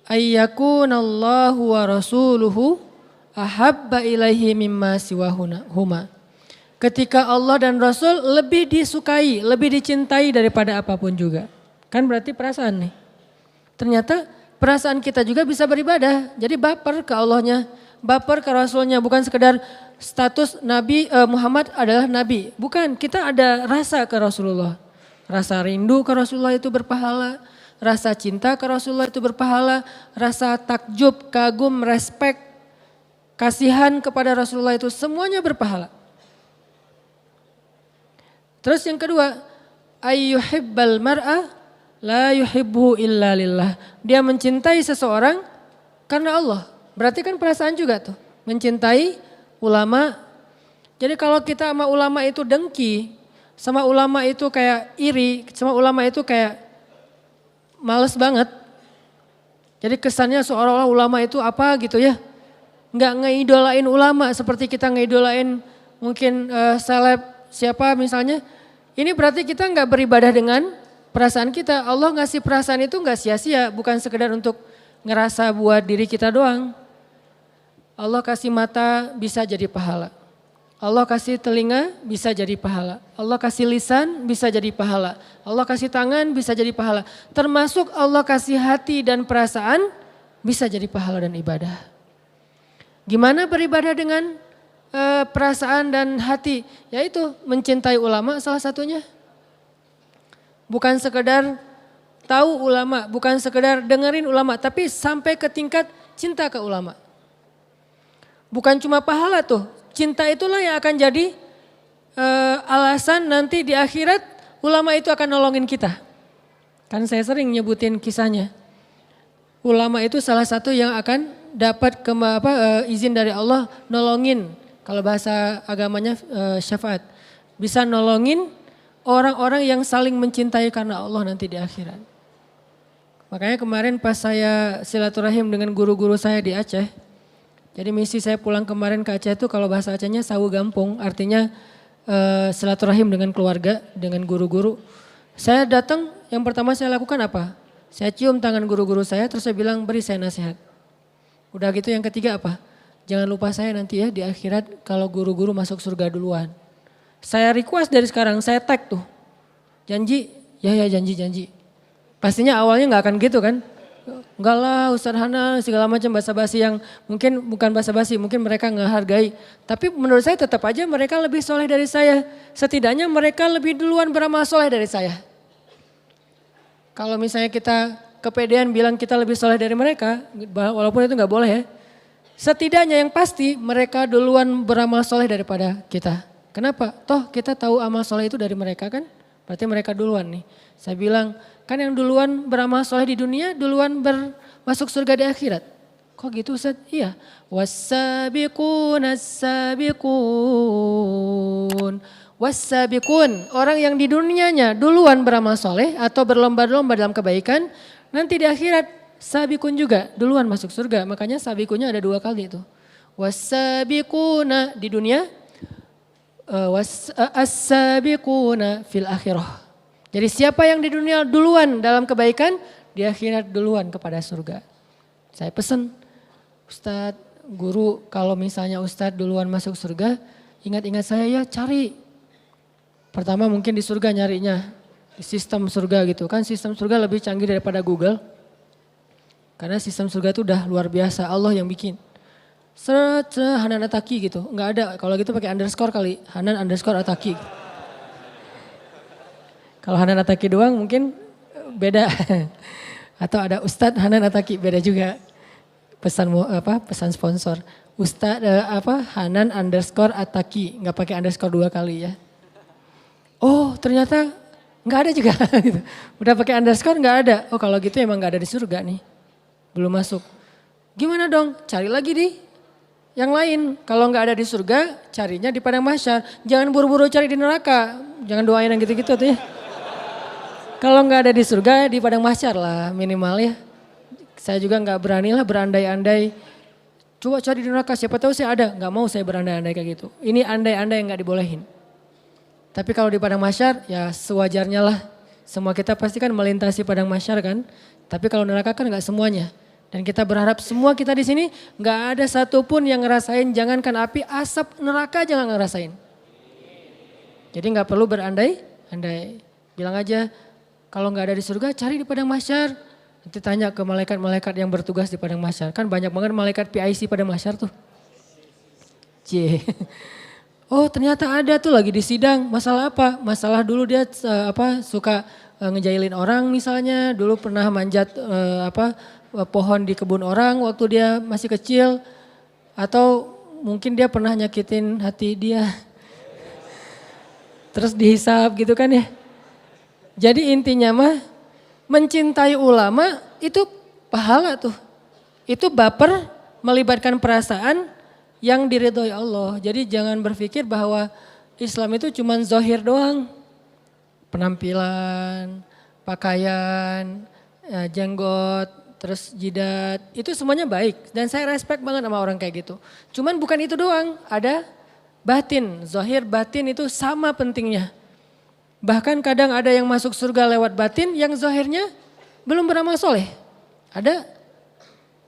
ayyakunallahu wa rasuluhu ahabba ilaihi mimma siwahuma. Ketika Allah dan Rasul lebih disukai, lebih dicintai daripada apapun juga. Kan berarti perasaan nih. Ternyata perasaan kita juga bisa beribadah. Jadi baper ke Allahnya, baper ke Rasulnya. Bukan sekedar status Nabi Muhammad adalah Nabi. Bukan, kita ada rasa ke Rasulullah. Rasa rindu ke Rasulullah itu berpahala. rasa cinta ke Rasulullah itu berpahala, rasa takjub, kagum, respek, kasihan kepada Rasulullah itu semuanya berpahala. Terus yang kedua, ayyuhibbal mar'a la yuhibbu illa lillah. Dia mencintai seseorang karena Allah. Berarti kan perasaan juga tuh. Mencintai ulama. Jadi kalau kita sama ulama itu dengki, sama ulama itu kayak iri, sama ulama itu kayak males banget. Jadi kesannya seolah-olah ulama itu apa gitu ya. Nggak ngeidolain ulama seperti kita ngeidolain mungkin seleb siapa misalnya. Ini berarti kita nggak beribadah dengan perasaan kita. Allah ngasih perasaan itu nggak sia-sia, bukan sekedar untuk ngerasa buat diri kita doang. Allah kasih mata bisa jadi pahala. Allah kasih telinga bisa jadi pahala. Allah kasih lisan bisa jadi pahala. Allah kasih tangan bisa jadi pahala. Termasuk Allah kasih hati dan perasaan bisa jadi pahala dan ibadah. Gimana beribadah dengan perasaan dan hati? Yaitu mencintai ulama salah satunya. Bukan sekedar tahu ulama, bukan sekedar dengerin ulama, tapi sampai ke tingkat cinta ke ulama. Bukan cuma pahala tuh. Cinta itulah yang akan jadi alasan nanti di akhirat ulama itu akan nolongin kita. Kan saya sering nyebutin kisahnya. Ulama itu salah satu yang akan dapat izin dari Allah nolongin. Kalau bahasa agamanya syafaat. Bisa nolongin orang-orang yang saling mencintai karena Allah nanti di akhirat. Makanya kemarin pas saya silaturahim dengan guru-guru saya di Aceh. Jadi misi saya pulang kemarin ke Aceh itu kalau bahasa Acehnya sawu gampung, artinya silaturahim dengan keluarga, dengan guru-guru. Saya datang, yang pertama saya lakukan apa? Saya cium tangan guru-guru saya, terus saya bilang beri saya nasihat. Udah gitu yang ketiga apa? Jangan lupa saya nanti ya di akhirat kalau guru-guru masuk surga duluan. Saya request dari sekarang, saya tag tuh. Janji? Ya janji. Pastinya awalnya gak akan gitu kan? Enggak lah Ustadz Hanan segala macam basa-basi yang mungkin bukan basa-basi, mungkin mereka nggak hargai. Tapi menurut saya tetap aja mereka lebih soleh dari saya. Setidaknya mereka lebih duluan beramal soleh dari saya. Kalau misalnya kita kepedean bilang kita lebih soleh dari mereka, walaupun itu nggak boleh ya. Setidaknya yang pasti mereka duluan beramal soleh daripada kita. Kenapa? Toh kita tahu amal soleh itu dari mereka kan? Berarti mereka duluan nih. Saya bilang, kan yang duluan beramal soleh di dunia, duluan masuk surga di akhirat. Kok gitu Ustaz? Iya. Wassabiqun. Orang yang di dunianya duluan beramal soleh atau berlomba-lomba dalam kebaikan. Nanti di akhirat sabiqun juga duluan masuk surga. Makanya sabiqunnya ada 2 kali itu. Wassabiquna di dunia. As-sabiquna fil akhirah. Jadi siapa yang di dunia duluan dalam kebaikan, di akhirat duluan kepada surga. Saya pesan, Ustadz, guru kalau misalnya Ustadz duluan masuk surga, ingat-ingat saya ya cari. Pertama mungkin di surga nyarinya, di sistem surga gitu kan. Sistem surga lebih canggih daripada Google. Karena sistem surga itu udah luar biasa, Allah yang bikin. Hanan Ataki gitu, nggak ada. Kalau gitu pakai underscore kali, Hanan underscore Ataki. Kalau Hanan Ataki doang mungkin beda. Atau ada Ustadz Hanan Ataki beda juga. Pesan sponsor. Ustadz Hanan underscore Ataki, nggak pakai underscore 2 kali ya. Oh ternyata nggak ada juga. Gitu. Udah pakai underscore nggak ada. Oh kalau gitu emang nggak ada di surga nih, belum masuk. Gimana dong? Cari lagi di yang lain. Kalau nggak ada di surga, carinya di padang mahsyar. Jangan buru-buru cari di neraka. Jangan doain yang gitu-gitu tuh ya. Kalau nggak ada di surga, di padang mahsyar lah minimal ya. Saya juga nggak berani lah berandai-andai. Coba cari di neraka, siapa tahu saya ada. Nggak mau saya berandai-andai kayak gitu. Ini andai-andai yang nggak dibolehin. Tapi kalau di padang mahsyar, ya sewajarnya lah. Semua kita pasti kan melintasi padang mahsyar kan. Tapi kalau neraka kan nggak semuanya. Dan kita berharap semua kita di sini nggak ada satupun yang ngerasain, jangankan api, asap neraka jangan ngerasain. Jadi nggak perlu berandai-andai. Bilang aja kalau nggak ada di surga cari di padang mahsyar. Nanti tanya ke malaikat-malaikat yang bertugas di padang mahsyar. Kan banyak banget malaikat PIC padang mahsyar tuh. Oh ternyata ada tuh lagi di sidang. Masalah apa? Masalah dulu dia suka ngejailin orang misalnya, dulu pernah manjat pohon di kebun orang waktu dia masih kecil, atau mungkin dia pernah nyakitin hati dia, terus dihisap gitu kan ya. Jadi intinya mah mencintai ulama itu pahala tuh. Itu baper melibatkan perasaan yang diridhoi Allah. Jadi jangan berpikir bahwa Islam itu cuma zahir doang. Penampilan, pakaian, jenggot, terus jidat, itu semuanya baik. Dan saya respect banget sama orang kayak gitu. Cuman bukan itu doang, ada batin. Zahir batin itu sama pentingnya. Bahkan kadang ada yang masuk surga lewat batin yang zahirnya belum beramal soleh. Ada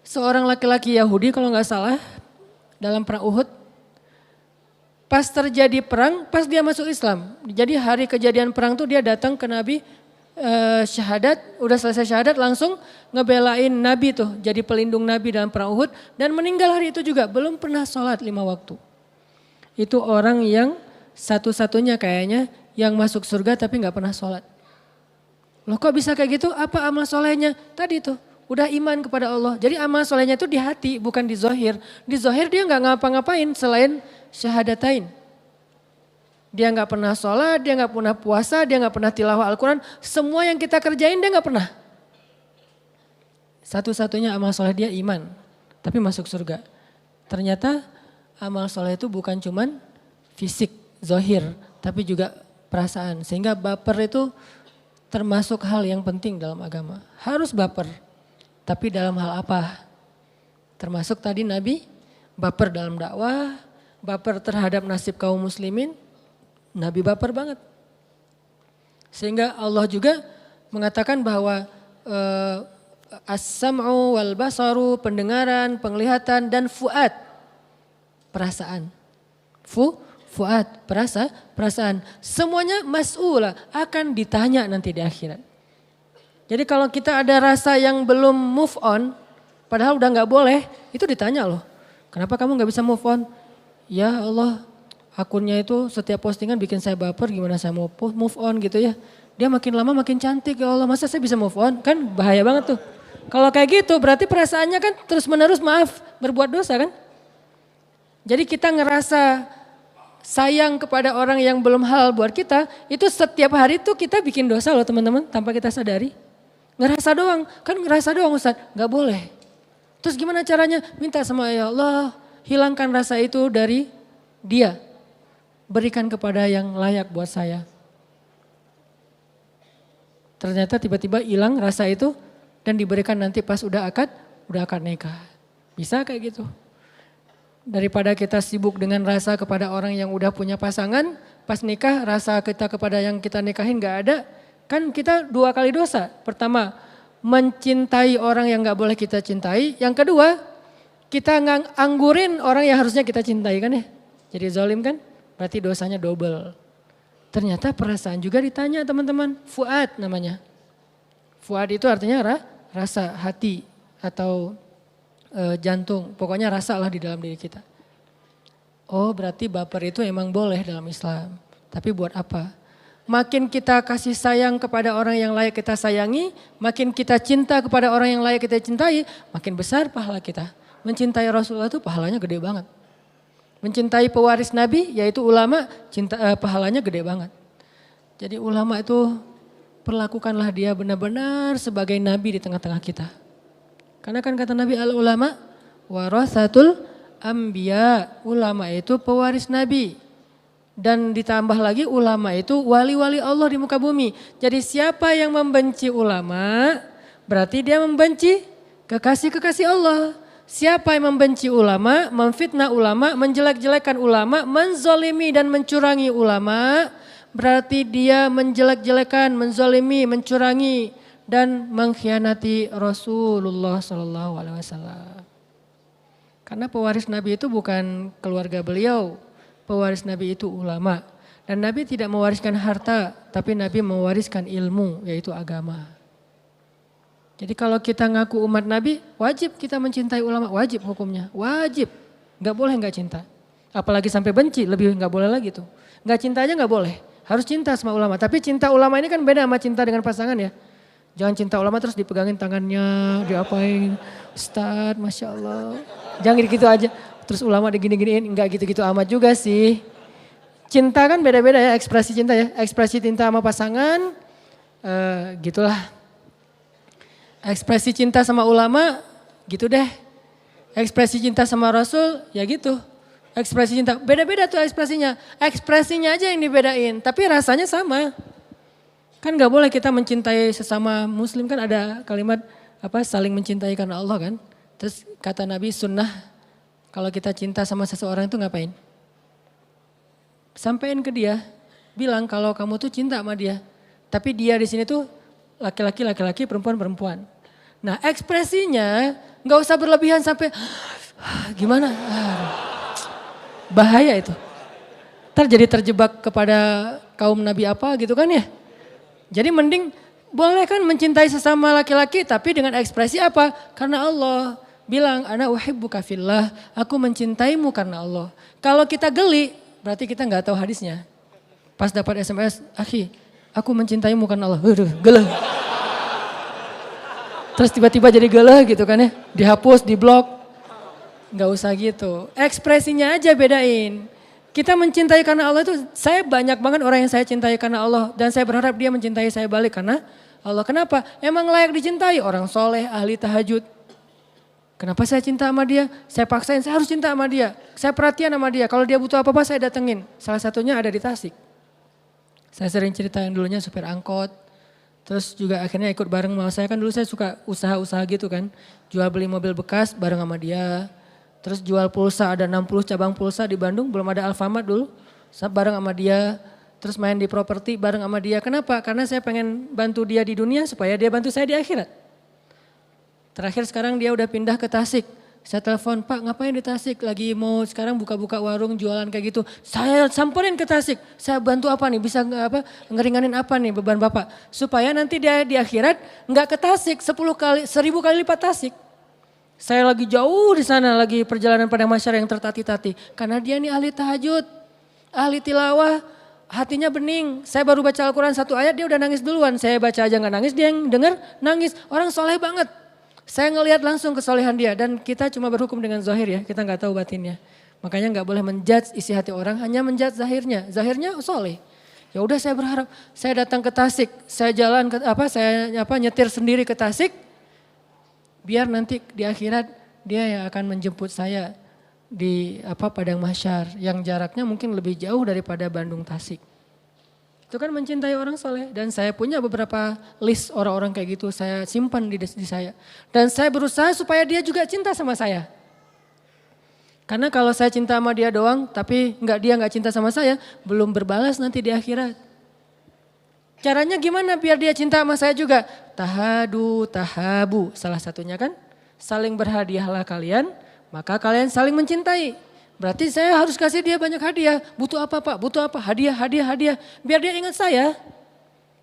seorang laki-laki Yahudi kalau nggak salah dalam perang Uhud. Pas terjadi perang, pas dia masuk Islam. Jadi hari kejadian perang tuh dia datang ke Nabi syahadat, udah selesai syahadat langsung ngebelain Nabi tuh. Jadi pelindung Nabi dalam perang Uhud dan meninggal hari itu juga. Belum pernah sholat 5 waktu. Itu orang yang satu-satunya kayaknya yang masuk surga tapi gak pernah sholat. Loh kok bisa kayak gitu? Apa amal solehnya? Tadi tuh udah iman kepada Allah. Jadi amal solehnya itu di hati bukan di zahir. Di zahir dia gak ngapa-ngapain selain syahadatain. Dia gak pernah sholat, dia gak pernah puasa, dia gak pernah tilawah Al-Quran. Semua yang kita kerjain dia gak pernah. Satu-satunya amal soleh dia iman. Tapi masuk surga. Ternyata amal soleh itu bukan cuman fisik, zahir. Tapi juga perasaan. Sehingga baper itu termasuk hal yang penting dalam agama. Harus baper. Tapi dalam hal apa? Termasuk tadi Nabi baper dalam dakwah, baper terhadap nasib kaum muslimin. Nabi baper banget. Sehingga Allah juga mengatakan bahwa as-sam'u wal basaru, pendengaran, penglihatan dan fuad, perasaan. Fuad, perasaan. Semuanya mas'ula, akan ditanya nanti di akhirat. Jadi kalau kita ada rasa yang belum move on, padahal udah gak boleh, itu ditanya loh. Kenapa kamu gak bisa move on? Ya Allah, akunnya itu setiap postingan bikin saya baper, gimana saya mau move on gitu ya. Dia makin lama makin cantik, ya Allah masa saya bisa move on? Kan bahaya banget tuh. Kalau kayak gitu berarti perasaannya kan terus menerus berbuat dosa kan. Jadi kita ngerasa sayang kepada orang yang belum halal buat kita, itu setiap hari tuh kita bikin dosa loh teman-teman tanpa kita sadari. Ngerasa doang, kan ngerasa doang Ustaz, gak boleh. Terus gimana caranya? Minta sama ya Allah, hilangkan rasa itu dari dia. Berikan kepada yang layak buat saya. Ternyata tiba-tiba hilang rasa itu dan diberikan nanti pas udah akad nikah. Bisa kayak gitu. Daripada kita sibuk dengan rasa kepada orang yang udah punya pasangan, pas nikah rasa kita kepada yang kita nikahin gak ada, kan kita 2 kali dosa. Pertama, mencintai orang yang gak boleh kita cintai. Yang kedua, kita nganggurin orang yang harusnya kita cintai kan ya. Jadi zalim kan, berarti dosanya double. Ternyata perasaan juga ditanya teman-teman, fuad namanya. Fuad itu artinya rasa, hati atau jantung, pokoknya rasa lah di dalam diri kita. Oh berarti baper itu emang boleh dalam Islam, tapi buat apa? Makin kita kasih sayang kepada orang yang layak kita sayangi, makin kita cinta kepada orang yang layak kita cintai, makin besar pahala kita. Mencintai Rasulullah itu pahalanya gede banget. Mencintai pewaris Nabi yaitu ulama, pahalanya gede banget. Jadi ulama itu perlakukanlah dia benar-benar sebagai Nabi di tengah-tengah kita. Karena kan kata Nabi al-ulama warasatul anbiya, ulama itu pewaris Nabi. Dan ditambah lagi ulama itu wali-wali Allah di muka bumi. Jadi siapa yang membenci ulama berarti dia membenci kekasih-kekasih Allah. Siapa yang membenci ulama, memfitnah ulama, menjelek-jelekan ulama, menzolimi dan mencurangi ulama, berarti dia menjelek-jelekan, menzolimi, mencurangi dan mengkhianati Rasulullah SAW. Karena pewaris Nabi itu bukan keluarga beliau, pewaris Nabi itu ulama. Dan Nabi tidak mewariskan harta, tapi Nabi mewariskan ilmu, yaitu agama. Jadi kalau kita ngaku umat Nabi, wajib kita mencintai ulama, wajib hukumnya, wajib. Gak boleh gak cinta. Apalagi sampai benci, lebih gak boleh lagi tuh. Gak cinta aja gak boleh, Harus cinta sama ulama. Tapi cinta ulama ini kan beda sama cinta dengan pasangan ya. Jangan cinta ulama terus dipegangin tangannya, diapain. Ustadz, Masya Allah. Jangan gitu aja. Terus ulama digini-giniin, enggak gitu-gitu amat juga sih. Cinta kan beda-beda ya, ekspresi cinta ya. Ekspresi cinta sama pasangan, gitulah. Ekspresi cinta sama ulama, gitu deh. Ekspresi cinta sama Rasul, ya gitu. Ekspresi cinta, beda-beda tuh ekspresinya. Ekspresinya aja yang dibedain, tapi rasanya sama. Kan gak boleh kita mencintai sesama muslim, kan ada kalimat saling mencintai karena Allah kan. Terus kata Nabi sunnah, kalau kita cinta sama seseorang itu ngapain? Sampaikan ke dia, bilang kalau kamu tuh cinta sama dia. Tapi dia di sini tuh laki-laki, perempuan. Nah ekspresinya gak usah berlebihan sampai gimana. Bahaya itu. Ntar jadi terjebak kepada kaum Nabi apa gitu kan ya. Jadi mending boleh kan mencintai sesama laki-laki tapi dengan ekspresi apa? Karena Allah bilang ana uhibbuka fillah, aku mencintaimu karena Allah. Kalau kita geli berarti kita nggak tahu hadisnya. Pas dapat SMS, akhi aku mencintaimu karena Allah. Geleh. Terus tiba-tiba jadi geleh gitu kan ya. Dihapus, diblok. Nggak usah gitu, ekspresinya aja bedain. Kita mencintai karena Allah itu, saya banyak banget orang yang saya cintai karena Allah. Dan saya berharap dia mencintai saya balik karena Allah. Kenapa? Emang layak dicintai, orang soleh, ahli tahajud. Kenapa saya cinta sama dia? Saya paksain, saya harus cinta sama dia. Saya perhatian sama dia, kalau dia butuh apa-apa saya datengin. Salah satunya ada di Tasik. Saya sering ceritain dulunya supir angkot. Terus juga akhirnya ikut bareng sama saya, kan dulu saya suka usaha-usaha gitu kan. Jual beli mobil bekas bareng sama dia. Terus jual pulsa, ada 60 cabang pulsa di Bandung, belum ada Alfamart dulu. Bareng sama dia, terus main di properti bareng sama dia. Kenapa? Karena saya pengen bantu dia di dunia supaya dia bantu saya di akhirat. Terakhir sekarang dia udah pindah ke Tasik. Saya telepon, Pak ngapain di Tasik? Lagi mau sekarang buka-buka warung jualan kayak gitu. Saya samperin ke Tasik, saya bantu apa nih? Bisa ngeringanin apa nih beban Bapak? Supaya nanti dia di akhirat nggak ke Tasik 10 kali lipat Tasik. Saya lagi jauh di sana, lagi perjalanan pada masyarakat yang tertati-tati. Karena dia ini ahli tahajud, ahli tilawah, hatinya bening. Saya baru baca Al-Quran 1 ayat, dia udah nangis duluan. Saya baca aja gak nangis, dia yang denger nangis. Orang soleh banget. Saya ngelihat langsung kesolehan dia dan kita cuma berhukum dengan zahir ya, kita gak tahu batinnya. Makanya gak boleh menjudge isi hati orang, hanya menjudge zahirnya. Zahirnya soleh. Ya udah saya berharap, saya datang ke Tasik, saya jalan ke nyetir sendiri ke Tasik. Biar nanti di akhirat dia yang akan menjemput saya di padang mahsyar yang jaraknya mungkin lebih jauh daripada Bandung Tasik. Itu kan mencintai orang soleh dan saya punya beberapa list orang-orang kayak gitu saya simpan di saya. Dan saya berusaha supaya dia juga cinta sama saya. Karena kalau saya cinta sama dia doang tapi dia nggak cinta sama saya, belum berbalas nanti di akhirat. Caranya gimana biar dia cinta sama saya juga? Tahadu, tahabu, salah satunya kan saling berhadiahlah kalian, maka kalian saling mencintai. Berarti saya harus kasih dia banyak hadiah. Butuh apa Pak? Butuh apa? Hadiah. Biar dia ingat saya.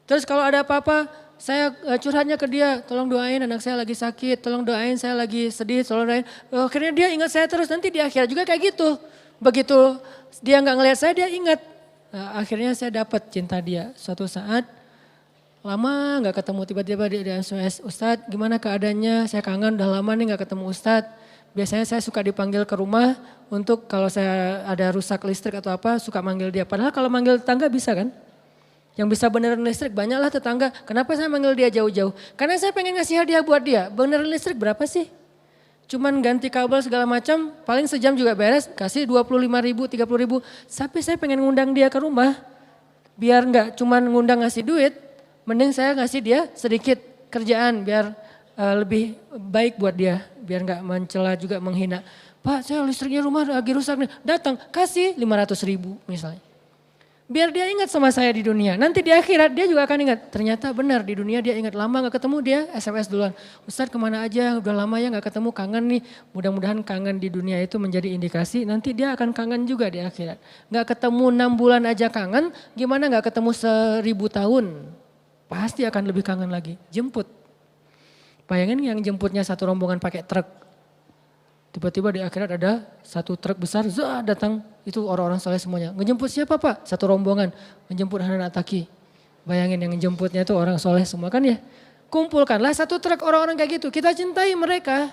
Terus kalau ada apa-apa, saya curhatnya ke dia, tolong doain anak saya lagi sakit, tolong doain saya lagi sedih, tolong doain. Akhirnya dia ingat saya terus, nanti di akhirat juga kayak gitu. Begitu dia nggak ngelihat saya, dia ingat. Nah, akhirnya saya dapat cinta dia. Suatu saat lama nggak ketemu, tiba-tiba dia SMS, Ustadz gimana keadaannya? Saya kangen udah lama nih nggak ketemu Ustadz. Biasanya saya suka dipanggil ke rumah untuk kalau saya ada rusak listrik atau apa suka manggil dia. Padahal kalau manggil tetangga bisa kan? Yang bisa beneran listrik banyaklah tetangga. Kenapa saya manggil dia jauh-jauh? Karena saya pengen ngasih hadiah buat dia. Beneran listrik berapa sih? Cuman ganti kabel segala macam, paling sejam juga beres, kasih 25.000, 30.000. Tapi saya pengen ngundang dia ke rumah, biar nggak cuman ngundang ngasih duit, mending saya ngasih dia sedikit kerjaan biar lebih baik buat dia, biar nggak mencela juga menghina. Pak saya listriknya rumah lagi rusak nih, datang kasih 500.000 misalnya. Biar dia ingat sama saya di dunia. Nanti di akhirat dia juga akan ingat. Ternyata benar di dunia dia ingat, lama gak ketemu dia SMS duluan. Ustadz kemana aja, udah lama ya gak ketemu, kangen nih. Mudah-mudahan kangen di dunia itu menjadi indikasi nanti dia akan kangen juga di akhirat. Gak ketemu 6 bulan aja kangen, gimana gak ketemu 1000 tahun. Pasti akan lebih kangen lagi. Jemput. Bayangin yang jemputnya satu rombongan pakai truk. Tiba-tiba di akhirat ada satu truk besar, datang, itu orang-orang soleh semuanya. Ngejemput siapa Pak? Satu rombongan, menjemput Hanan Ataki. Bayangin yang ngejemputnya itu orang soleh semua kan ya. Kumpulkanlah satu truk orang-orang kayak gitu, kita cintai mereka.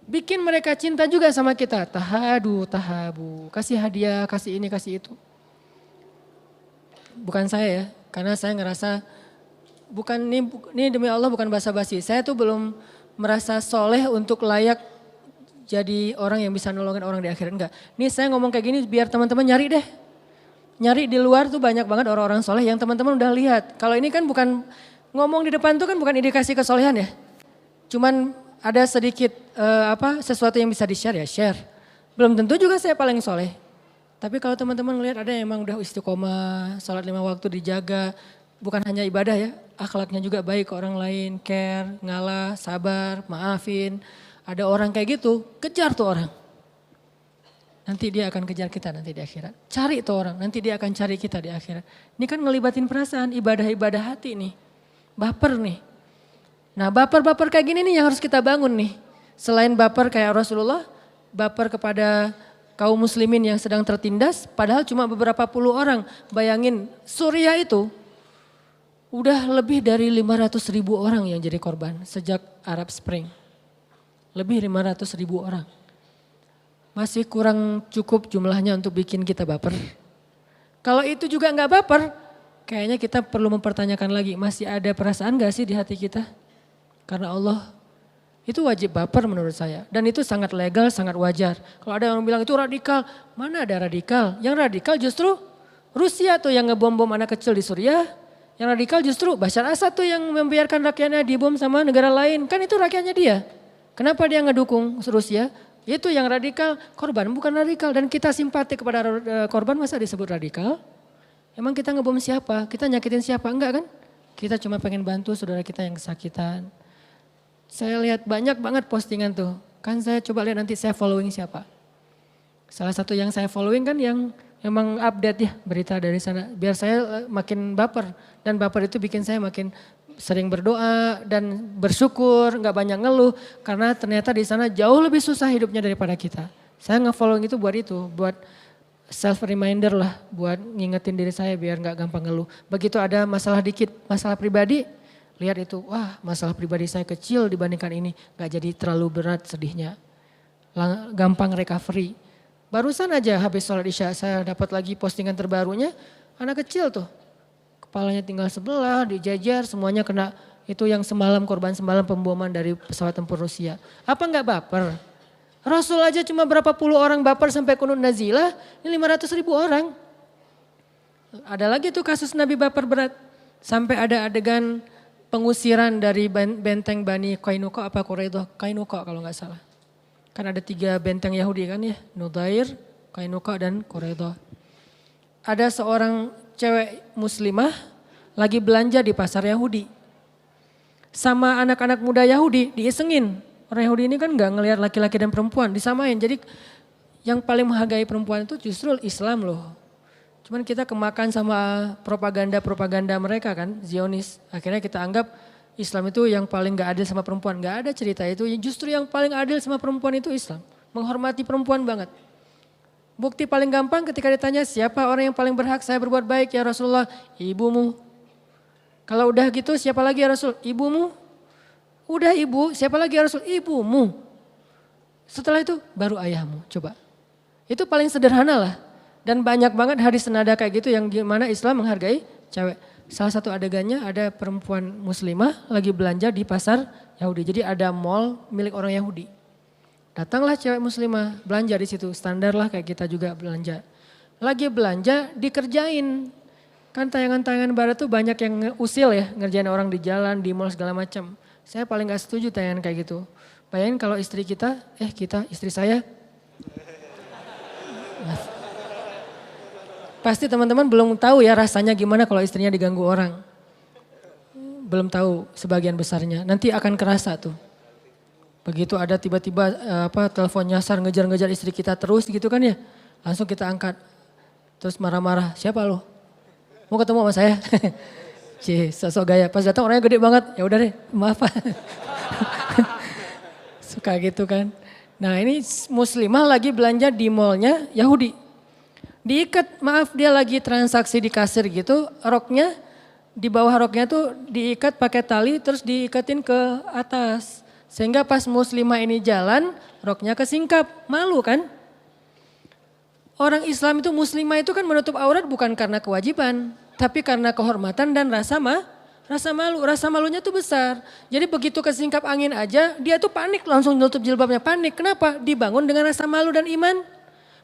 Bikin mereka cinta juga sama kita. Tahadu, tahabu, kasih hadiah, kasih ini, kasih itu. Bukan saya ya, karena saya ngerasa, bukan ini demi Allah bukan basa-basi. Saya tuh belum merasa soleh untuk layak jadi orang yang bisa nolongin orang di akhirat. Enggak. Ini saya ngomong kayak gini biar teman-teman nyari deh. Nyari di luar tuh banyak banget orang-orang soleh yang teman-teman udah lihat. Kalau ini kan bukan, ngomong di depan tuh kan bukan indikasi kesolehan ya. Cuman ada sedikit sesuatu yang bisa di-share ya share. Belum tentu juga saya paling soleh. Tapi kalau teman-teman ngelihat ada yang emang udah istiqomah, sholat 5 waktu dijaga. Bukan hanya ibadah ya, akhlaknya juga baik ke orang lain, care, ngalah, sabar, maafin. Ada orang kayak gitu, kejar tuh orang. Nanti dia akan kejar kita nanti di akhirat. Cari tuh orang, nanti dia akan cari kita di akhirat. Ini kan ngelibatin perasaan, ibadah-ibadah hati nih. Baper nih. Nah baper-baper kayak gini nih yang harus kita bangun nih. Selain baper kayak Rasulullah, baper kepada kaum muslimin yang sedang tertindas. Padahal cuma beberapa puluh orang. Bayangin Suriah itu udah lebih dari 500.000 orang yang jadi korban sejak Arab Spring. Lebih 500.000 orang. Masih kurang cukup jumlahnya untuk bikin kita baper. Kalau itu juga nggak baper, kayaknya kita perlu mempertanyakan lagi, masih ada perasaan gak sih di hati kita? Karena Allah, itu wajib baper menurut saya. Dan itu sangat legal, sangat wajar. Kalau ada yang bilang itu radikal, mana ada radikal? Yang radikal justru Rusia tuh yang ngebom-bom anak kecil di Suriah. Yang radikal justru Bashar Assad tuh yang membiarkan rakyatnya dibom sama negara lain. Kan itu rakyatnya dia. Kenapa dia ngedukung Rusia? Itu yang radikal, korban bukan radikal. Dan kita simpati kepada korban, masa disebut radikal? Emang kita ngebom siapa? Kita nyakitin siapa? Enggak kan? Kita cuma pengen bantu saudara kita yang kesakitan. Saya lihat banyak banget postingan tuh. Kan saya coba lihat nanti saya following siapa. Salah satu yang saya following kan yang emang update ya berita dari sana. Biar saya makin baper. Dan baper itu bikin saya makin sering berdoa dan bersyukur, nggak banyak ngeluh karena ternyata di sana jauh lebih susah hidupnya daripada kita. Saya nge-following itu, buat self reminder lah, buat ngingetin diri saya biar nggak gampang ngeluh. Begitu ada masalah dikit, masalah pribadi, lihat itu, wah masalah pribadi saya kecil dibandingkan ini, nggak jadi terlalu berat sedihnya, gampang recovery. Barusan aja habis sholat isya saya dapat lagi postingan terbarunya, anak kecil tuh. Kepalanya tinggal sebelah, dijajar, semuanya kena. Itu yang semalam, korban semalam pemboman dari pesawat tempur Rusia. Apa enggak baper? Rasul aja cuma berapa puluh orang baper sampai kunut nazilah, ini 500.000 orang. Ada lagi tuh kasus Nabi baper berat. Sampai ada adegan pengusiran dari benteng Bani Qainuqa apa Quraidah? Qainuqa kalau enggak salah. Kan ada 3 benteng Yahudi kan ya, Nudair, Qainuqa dan Quraidah. Ada seorang cewek muslimah lagi belanja di pasar Yahudi. Sama anak-anak muda Yahudi diisengin. Orang Yahudi ini kan gak ngelihat laki-laki dan perempuan, disamain. Jadi yang paling menghargai perempuan itu justru Islam loh. Cuman kita kemakan sama propaganda mereka kan, Zionis. Akhirnya kita anggap Islam itu yang paling gak adil sama perempuan. Gak ada cerita itu, justru yang paling adil sama perempuan itu Islam. Menghormati perempuan banget. Bukti paling gampang ketika ditanya siapa orang yang paling berhak saya berbuat baik ya Rasulullah, ibumu. Kalau udah gitu siapa lagi ya Rasul? Ibumu. Udah ibu, siapa lagi ya Rasul? Ibumu. Setelah itu baru ayahmu, coba. Itu paling sederhana lah. Dan banyak banget hadis senada kayak gitu yang gimana Islam menghargai cewek. Salah satu adegannya ada perempuan muslimah lagi belanja di pasar Yahudi. Jadi ada mall milik orang Yahudi. Datanglah cewek muslimah belanja di situ, standar lah kayak kita juga belanja. Lagi belanja dikerjain. Kan tayangan-tayangan barat tuh banyak yang usil ya, ngerjain orang di jalan, di mall segala macam. Saya paling gak setuju tayangan kayak gitu. Bayangin kalau istri kita, istri saya. Pasti teman-teman belum tahu ya rasanya gimana kalau istrinya diganggu orang. Belum tahu sebagian besarnya, nanti akan kerasa tuh. Begitu ada tiba-tiba telepon nyasar ngejar-ngejar istri kita terus gitu kan ya. Langsung kita angkat. Terus marah-marah, siapa lo? Mau ketemu sama saya? Cih, sosok gaya. Pas datang orangnya gede banget, ya udah deh maaf. Suka gitu kan. Nah ini muslimah lagi belanja di mallnya Yahudi. Diikat, maaf dia lagi transaksi di kasir gitu, roknya di bawah roknya tuh diikat pakai tali terus diikatin ke atas. Sehingga pas muslimah ini jalan, roknya kesingkap, malu kan? Orang Islam itu muslimah itu kan menutup aurat bukan karena kewajiban, tapi karena kehormatan dan rasa malu. Rasa malunya tuh besar. Jadi begitu kesingkap angin aja, dia tuh panik langsung nutup jilbabnya, panik. Kenapa? Dibangun dengan rasa malu dan iman.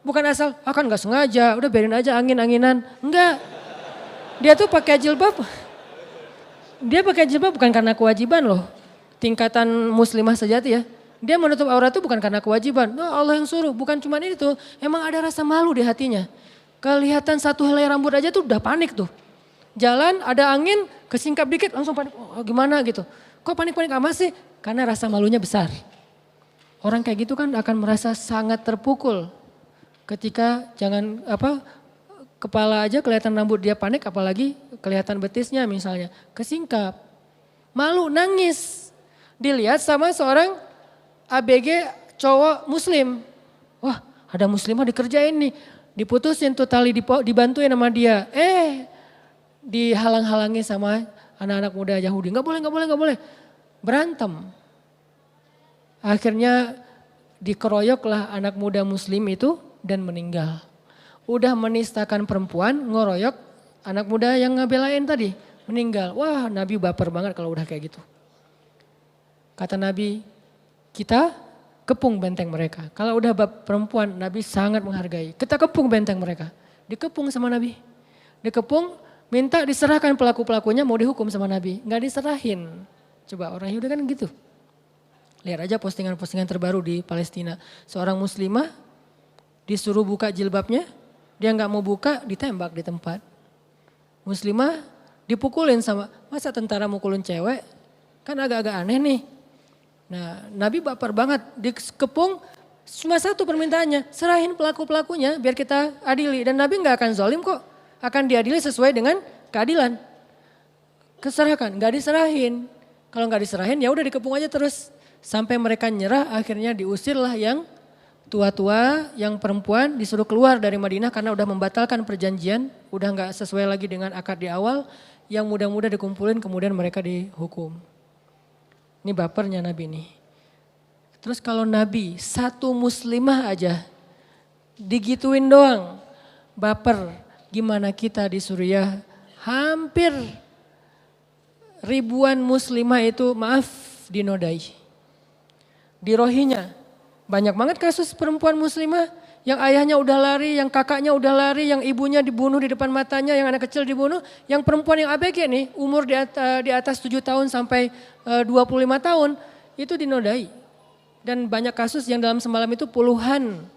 Bukan asal, kan gak sengaja, udah biarin aja angin-anginan. Enggak. Dia tuh pakai jilbab. Dia pakai jilbab bukan karena kewajiban loh. Tingkatan muslimah sejati ya. Dia menutup aurat itu bukan karena kewajiban. Allah yang suruh, bukan cuma itu. Emang ada rasa malu di hatinya. Kelihatan satu helai rambut aja tuh udah panik tuh. Jalan ada angin, kesingkap dikit langsung panik. Oh, gimana gitu. Kok panik-panik amat sih? Karena rasa malunya besar. Orang kayak gitu kan akan merasa sangat terpukul. Ketika kepala aja kelihatan rambut dia panik, apalagi kelihatan betisnya misalnya. Kesingkap. Malu, nangis. Dilihat sama seorang ABG cowok muslim. Wah, ada muslimah dikerjain nih. Diputusin tuh tali, dibantuin sama dia. Dihalang-halangi sama anak-anak muda Yahudi. Gak boleh. Berantem. Akhirnya dikeroyoklah anak muda muslim itu dan meninggal. Udah menistakan perempuan, ngoroyok anak muda yang ngebelain tadi. Meninggal. Wah, Nabi baper banget kalau udah kayak gitu. Kata Nabi, kita kepung benteng mereka. Kalau udah bab perempuan, Nabi sangat menghargai. Kita kepung benteng mereka. Dikepung sama Nabi. Dikepung, minta diserahkan pelaku-pelakunya mau dihukum sama Nabi. Nggak diserahin. Coba orang Yahudi kan gitu. Lihat aja postingan-postingan terbaru di Palestina. Seorang muslimah disuruh buka jilbabnya. Dia nggak mau buka, ditembak di tempat. Muslimah dipukulin sama, masa tentara mukulin cewek? Kan agak-agak aneh nih. Nah, Nabi baper banget, dikepung cuma satu permintaannya, serahin pelaku-pelakunya biar kita adili. Dan Nabi gak akan zalim kok, akan diadili sesuai dengan keadilan. Keserahkan, gak diserahin. Kalau gak diserahin ya udah dikepung aja terus. Sampai mereka nyerah, akhirnya diusirlah yang tua-tua, yang perempuan disuruh keluar dari Madinah karena udah membatalkan perjanjian. Udah gak sesuai lagi dengan akad di awal, yang muda-muda dikumpulin kemudian mereka dihukum. Ini bapernya Nabi nih. Terus kalau Nabi satu muslimah aja digituin doang baper. Gimana kita di Suriah hampir ribuan muslimah itu maaf dinodai. Di Rohingya banyak banget kasus perempuan muslimah yang ayahnya udah lari, yang kakaknya udah lari, yang ibunya dibunuh di depan matanya, yang anak kecil dibunuh, yang perempuan yang ABG nih umur di atas 7 tahun sampai 25 tahun itu dinodai. Dan banyak kasus yang dalam semalam itu puluhan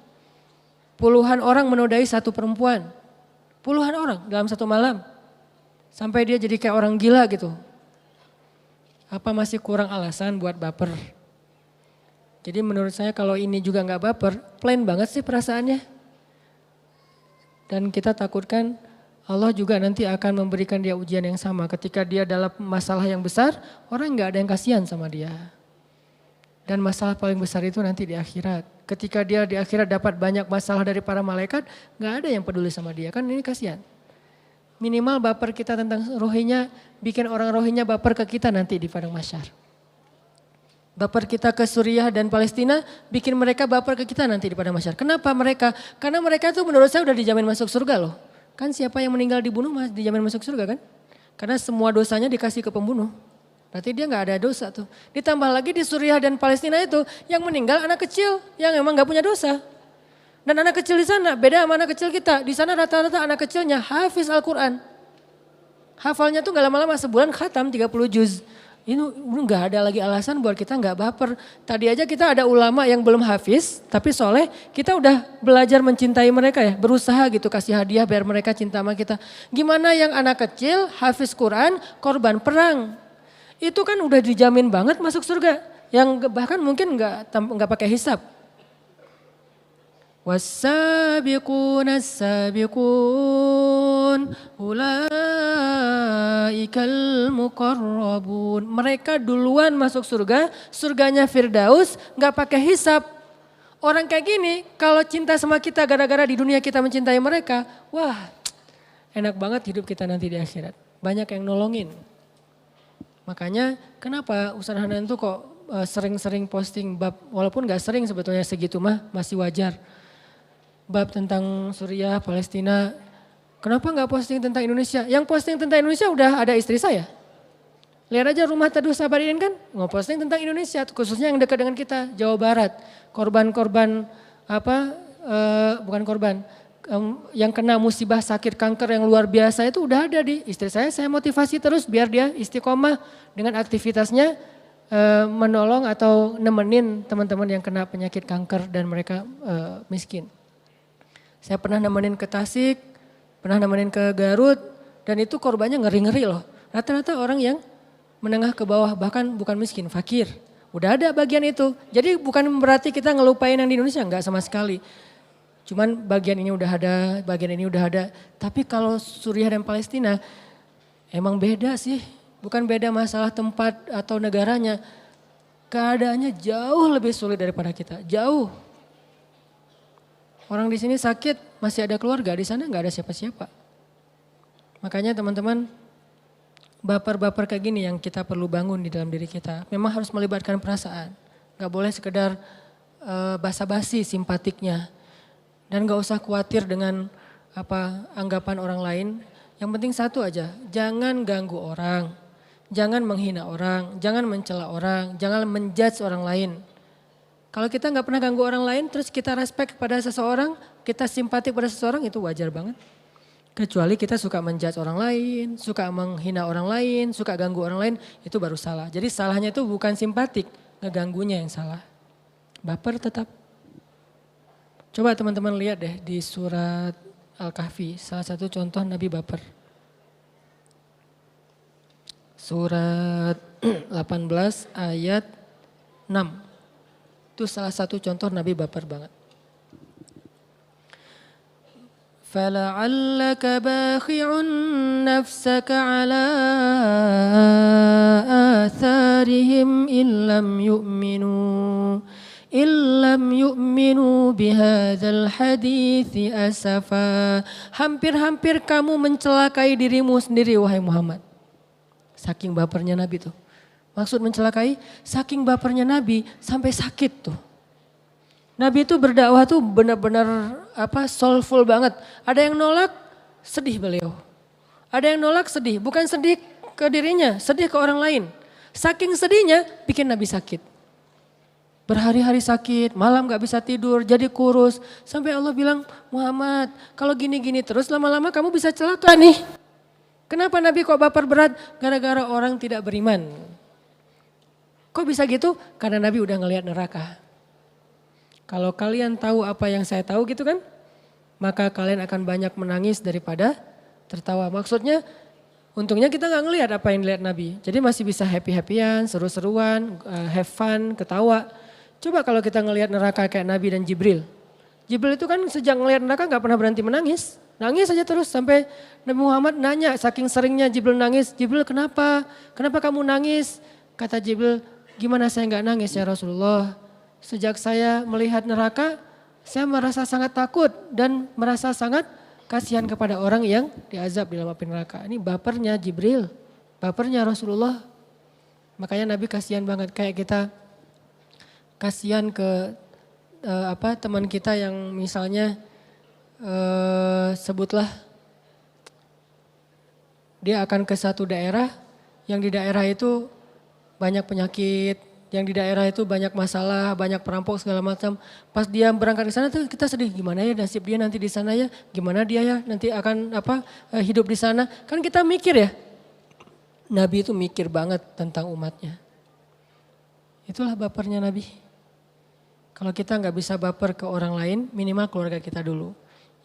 orang menodai satu perempuan. Puluhan orang dalam satu malam. Sampai dia jadi kayak orang gila gitu. Apa masih kurang alasan buat baper? Jadi menurut saya kalau ini juga gak baper, plain banget sih perasaannya. Dan kita takutkan Allah juga nanti akan memberikan dia ujian yang sama. Ketika dia dalam masalah yang besar, orang gak ada yang kasihan sama dia. Dan masalah paling besar itu nanti di akhirat. Ketika dia di akhirat dapat banyak masalah dari para malaikat, gak ada yang peduli sama dia. Kan ini kasihan. Minimal baper kita tentang Rohingya, bikin orang Rohingya baper ke kita nanti di padang mahsyar. Baper kita ke Suriah dan Palestina, bikin mereka baper ke kita nanti di padang mahsyar. Kenapa mereka? Karena mereka tuh menurut saya udah dijamin masuk surga loh. Kan siapa yang meninggal dibunuh dijamin masuk surga kan? Karena semua dosanya dikasih ke pembunuh. Berarti dia gak ada dosa tuh. Ditambah lagi di Suriah dan Palestina itu yang meninggal anak kecil yang emang gak punya dosa. Dan anak kecil di sana beda sama anak kecil kita. Di sana rata-rata anak kecilnya hafiz Al-Quran. Hafalnya tuh gak lama-lama sebulan khatam 30 juz. Ini gak ada lagi alasan buat kita gak baper. Tadi aja kita ada ulama yang belum hafiz tapi soleh. Kita udah belajar mencintai mereka ya. Berusaha gitu kasih hadiah biar mereka cinta sama kita. Gimana yang anak kecil hafiz Quran korban perang. Itu kan udah dijamin banget masuk surga. Yang bahkan mungkin gak pakai hisab. Was-sabiquna as-sabiqun ulaikal muqarrabun. Mereka duluan masuk surga, surganya Firdaus, gak pakai hisab. Orang kayak gini kalau cinta sama kita gara-gara di dunia kita mencintai mereka, wah enak banget hidup kita nanti di akhirat. Banyak yang nolongin. Makanya kenapa Ustaz Hanan tuh kok sering-sering posting bab, walaupun gak sering sebetulnya segitu mah masih wajar. Bab tentang Suriah, Palestina, kenapa gak posting tentang Indonesia? Yang posting tentang Indonesia udah ada istri saya. Lihat aja Rumah Teduh Sabarin kan nge-posting tentang Indonesia, khususnya yang dekat dengan kita, Jawa Barat. Korban-korban bukan korban, yang kena musibah sakit kanker yang luar biasa itu udah ada di istri saya motivasi terus biar dia istiqomah dengan aktivitasnya menolong atau nemenin teman-teman yang kena penyakit kanker dan mereka miskin. Saya pernah nemenin ke Tasik, pernah nemenin ke Garut dan itu korbannya ngeri-ngeri loh. Rata-rata orang yang menengah ke bawah bahkan bukan miskin, fakir. Udah ada bagian itu. Jadi bukan berarti kita ngelupain yang di Indonesia, enggak sama sekali. Cuman bagian ini udah ada, bagian ini udah ada. Tapi kalau Suriah dan Palestina emang beda sih. Bukan beda masalah tempat atau negaranya. Keadaannya jauh lebih sulit daripada kita, jauh. Orang di sini sakit masih ada keluarga, di sana enggak ada siapa-siapa. Makanya teman-teman, baper-baper kayak gini yang kita perlu bangun di dalam diri kita. Memang harus melibatkan perasaan. Gak boleh sekedar basa-basi simpatiknya. Dan gak usah khawatir dengan anggapan orang lain. Yang penting satu aja, jangan ganggu orang. Jangan menghina orang, jangan mencela orang, jangan menjudge orang lain. Kalau kita gak pernah ganggu orang lain, terus kita respect pada seseorang, kita simpatik pada seseorang, itu wajar banget. Kecuali kita suka menjudge orang lain, suka menghina orang lain, suka ganggu orang lain, itu baru salah. Jadi salahnya itu bukan simpatik, ngeganggunya yang salah. Baper tetap. Coba teman-teman lihat deh di surat Al-Kahfi, salah satu contoh Nabi baper. Surat 18 ayat 6. Itu salah satu contoh Nabi baper banget. فَلَعَلَّكَ بَاخِعٌ نَفْسَكَ عَلَىٰ آثَارِهِمْ إِنْ لَمْ يُؤْمِنُوا بِهَذَا الْحَدِيثِ أَسَفًا. Hampir-hampir kamu mencelakai dirimu sendiri wahai Muhammad. Saking bapernya Nabi tuh. Maksud mencelakai, saking bapernya Nabi sampai sakit tuh. Nabi itu berdakwah tuh benar-benar soulful banget. Ada yang nolak, sedih beliau. Ada yang nolak sedih, bukan sedih ke dirinya, sedih ke orang lain. Saking sedihnya bikin Nabi sakit. Berhari-hari sakit, malam gak bisa tidur, jadi kurus. Sampai Allah bilang, Muhammad kalau gini-gini terus lama-lama kamu bisa celaka nih. Kenapa Nabi kok baper berat? Gara-gara orang tidak beriman. Kok bisa gitu? Karena Nabi udah ngelihat neraka. Kalau kalian tahu apa yang saya tahu gitu kan, maka kalian akan banyak menangis daripada tertawa. Maksudnya untungnya kita gak ngelihat apa yang dilihat Nabi. Jadi masih bisa happy-happyan, seru-seruan, have fun, ketawa. Coba kalau kita ngelihat neraka kayak Nabi dan Jibril. Jibril itu kan sejak ngelihat neraka gak pernah berhenti menangis. Nangis saja terus sampai Nabi Muhammad nanya saking seringnya Jibril nangis. Jibril kenapa? Kenapa kamu nangis? Kata Jibril, gimana saya gak nangis ya Rasulullah? Sejak saya melihat neraka, saya merasa sangat takut dan merasa sangat kasihan kepada orang yang diazab di dalam api neraka. Ini bapernya Jibril, bapernya Rasulullah. Makanya Nabi kasihan banget, kayak kita kasihan ke teman kita yang misalnya sebutlah dia akan ke satu daerah, yang di daerah itu banyak penyakit, yang di daerah itu banyak masalah, banyak perampok segala macam. Pas dia berangkat ke sana tuh kita sedih, gimana ya nasib dia nanti di sana ya, gimana dia ya nanti akan hidup di sana. Kan kita mikir ya, Nabi itu mikir banget tentang umatnya. Itulah bapernya Nabi. Kalau kita nggak bisa baper ke orang lain, minimal keluarga kita dulu.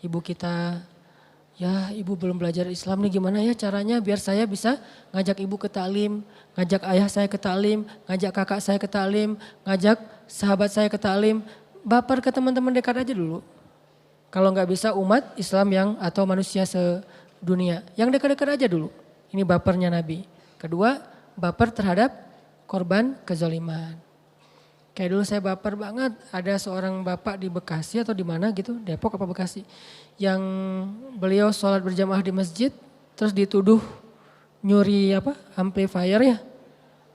Ibu kita, ya ibu belum belajar Islam nih, gimana ya caranya biar saya bisa ngajak ibu ke taklim, ngajak ayah saya ke taklim, ngajak kakak saya ke taklim, ngajak sahabat saya ke taklim. Baper ke teman-teman dekat aja dulu. Kalau nggak bisa umat Islam yang atau manusia sedunia, yang dekat-dekat aja dulu. Ini bapernya Nabi. Kedua, baper terhadap korban kezaliman. Kayak dulu saya baper banget, ada seorang bapak di Bekasi atau di mana gitu, Depok apa Bekasi, yang beliau sholat berjamaah di masjid, terus dituduh nyuri amplifier ya,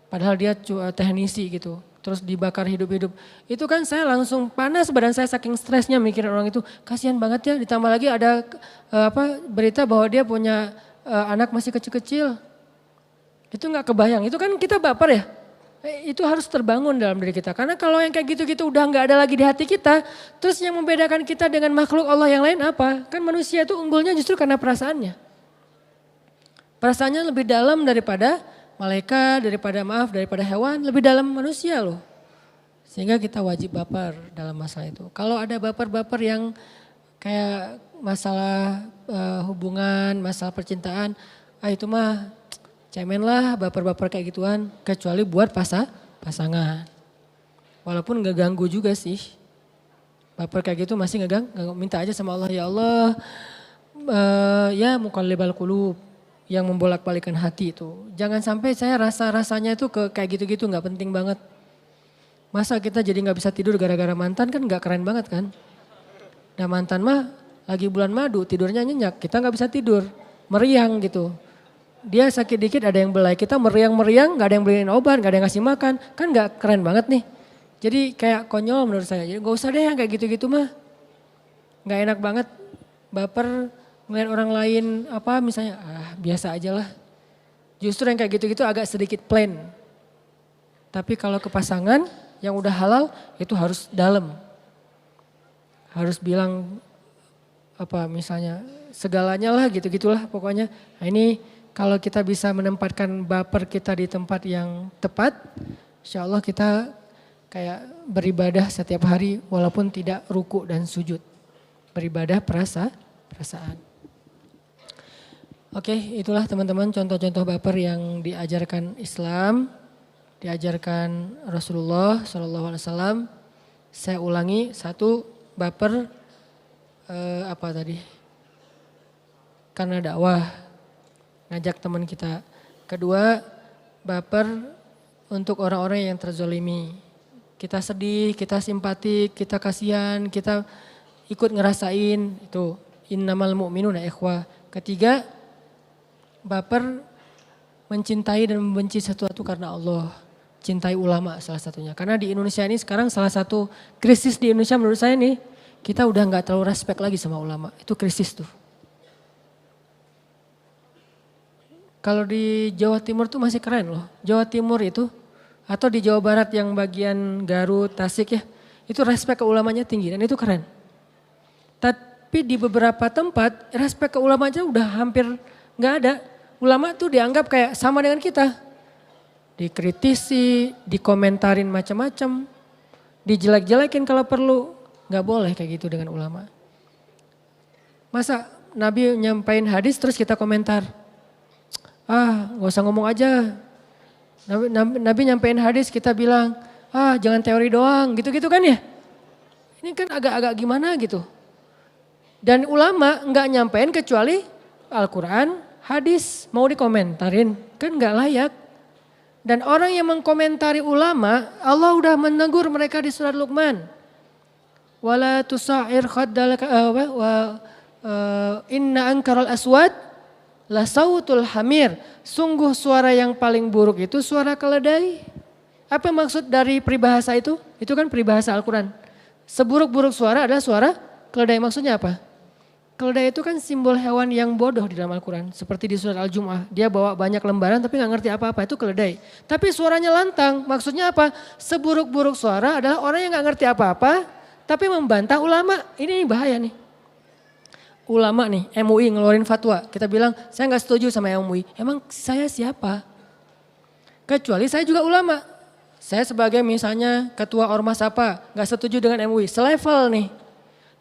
padahal dia teknisi gitu, terus dibakar hidup-hidup. Itu kan saya langsung panas badan saya saking stresnya mikirin orang itu, kasihan banget ya. Ditambah lagi ada berita bahwa dia punya anak masih kecil-kecil, itu nggak kebayang, itu kan kita baper ya. Itu harus terbangun dalam diri kita. Karena kalau yang kayak gitu-gitu udah nggak ada lagi di hati kita, terus yang membedakan kita dengan makhluk Allah yang lain apa? Kan manusia itu unggulnya justru karena perasaannya. Perasaannya lebih dalam daripada malaikat, daripada hewan, lebih dalam manusia loh. Sehingga kita wajib baper dalam masalah itu. Kalau ada baper-baper yang kayak masalah hubungan, masalah percintaan, itu mah cemen lah baper-baper kayak gituan, kecuali buat pasangan. Walaupun gak ganggu juga sih. Baper kayak gitu masih ngeganggu, minta aja sama Allah, ya Allah ya muqallibal qulub, yang membolak-balikan hati itu. Jangan sampai saya rasanya itu kayak gitu-gitu, gak penting banget. Masa kita jadi gak bisa tidur gara-gara mantan, kan gak keren banget kan. Nah mantan mah lagi bulan madu, tidurnya nyenyak, kita gak bisa tidur, meriang gitu. Dia sakit dikit ada yang belai, kita meriang-meriang gak ada yang beliin obat, gak ada yang ngasih makan. Kan gak keren banget nih. Jadi kayak konyol menurut saya. Jadi gak usah deh yang kayak gitu-gitu mah. Gak enak banget. Baper ngeliat orang lain misalnya, biasa aja lah. Justru yang kayak gitu-gitu agak sedikit plain. Tapi kalau ke pasangan yang udah halal itu harus dalam. Harus bilang misalnya segalanya lah gitu-gitulah pokoknya. Nah ini kalau kita bisa menempatkan baper kita di tempat yang tepat, insya Allah kita kayak beribadah setiap hari walaupun tidak ruku dan sujud. Beribadah perasaan. Oke, itulah teman-teman contoh-contoh baper yang diajarkan Islam, diajarkan Rasulullah SAW. Saya ulangi, 1, baper karena dakwah. Ngajak teman kita. 2, baper untuk orang-orang yang terzolimi. Kita sedih, kita simpatik, kita kasihan, kita ikut ngerasain itu. Innamal mu'minuna ikhwah. 3, baper mencintai dan membenci sesuatu karena Allah. Cintai ulama salah satunya. Karena di Indonesia ini sekarang salah satu krisis di Indonesia menurut saya nih, kita udah gak terlalu respect lagi sama ulama. Itu krisis tuh. Kalau di Jawa Timur tuh masih keren loh. Jawa Timur itu atau di Jawa Barat yang bagian Garut, Tasik ya. Itu respect ke ulamanya tinggi dan itu keren. Tapi di beberapa tempat respect ke ulama aja udah hampir gak ada. Ulama tuh dianggap kayak sama dengan kita. Dikritisi, dikomentarin macam-macam. Dijelek-jelekin kalau perlu. Gak boleh kayak gitu dengan ulama. Masa Nabi nyampain hadis terus kita komentar. Gak usah ngomong aja. Nabi nyampein hadis kita bilang, jangan teori doang gitu-gitu kan ya. Ini kan agak-agak gimana gitu. Dan ulama gak nyampein kecuali Al-Quran, hadis mau dikomentarin. Kan gak layak. Dan orang yang mengkomentari ulama, Allah udah menegur mereka di surat Luqman. Wala tusa'ir khaddalaka inna ankaral aswad la sautul hamir, sungguh suara yang paling buruk itu suara keledai. Apa maksud dari peribahasa itu? Itu kan peribahasa Al-Quran. Seburuk-buruk suara adalah suara keledai. Maksudnya apa? Keledai itu kan simbol hewan yang bodoh di dalam Al-Quran. Seperti di surat Al-Jum'ah, dia bawa banyak lembaran tapi gak ngerti apa-apa, itu keledai. Tapi suaranya lantang, maksudnya apa? Seburuk-buruk suara adalah orang yang gak ngerti apa-apa tapi membantah ulama. Ini bahaya nih. Ulama nih, MUI ngeluarin fatwa. Kita bilang, saya gak setuju sama MUI. Emang saya siapa? Kecuali saya juga ulama. Saya sebagai misalnya ketua ormas apa, gak setuju dengan MUI. Selevel nih.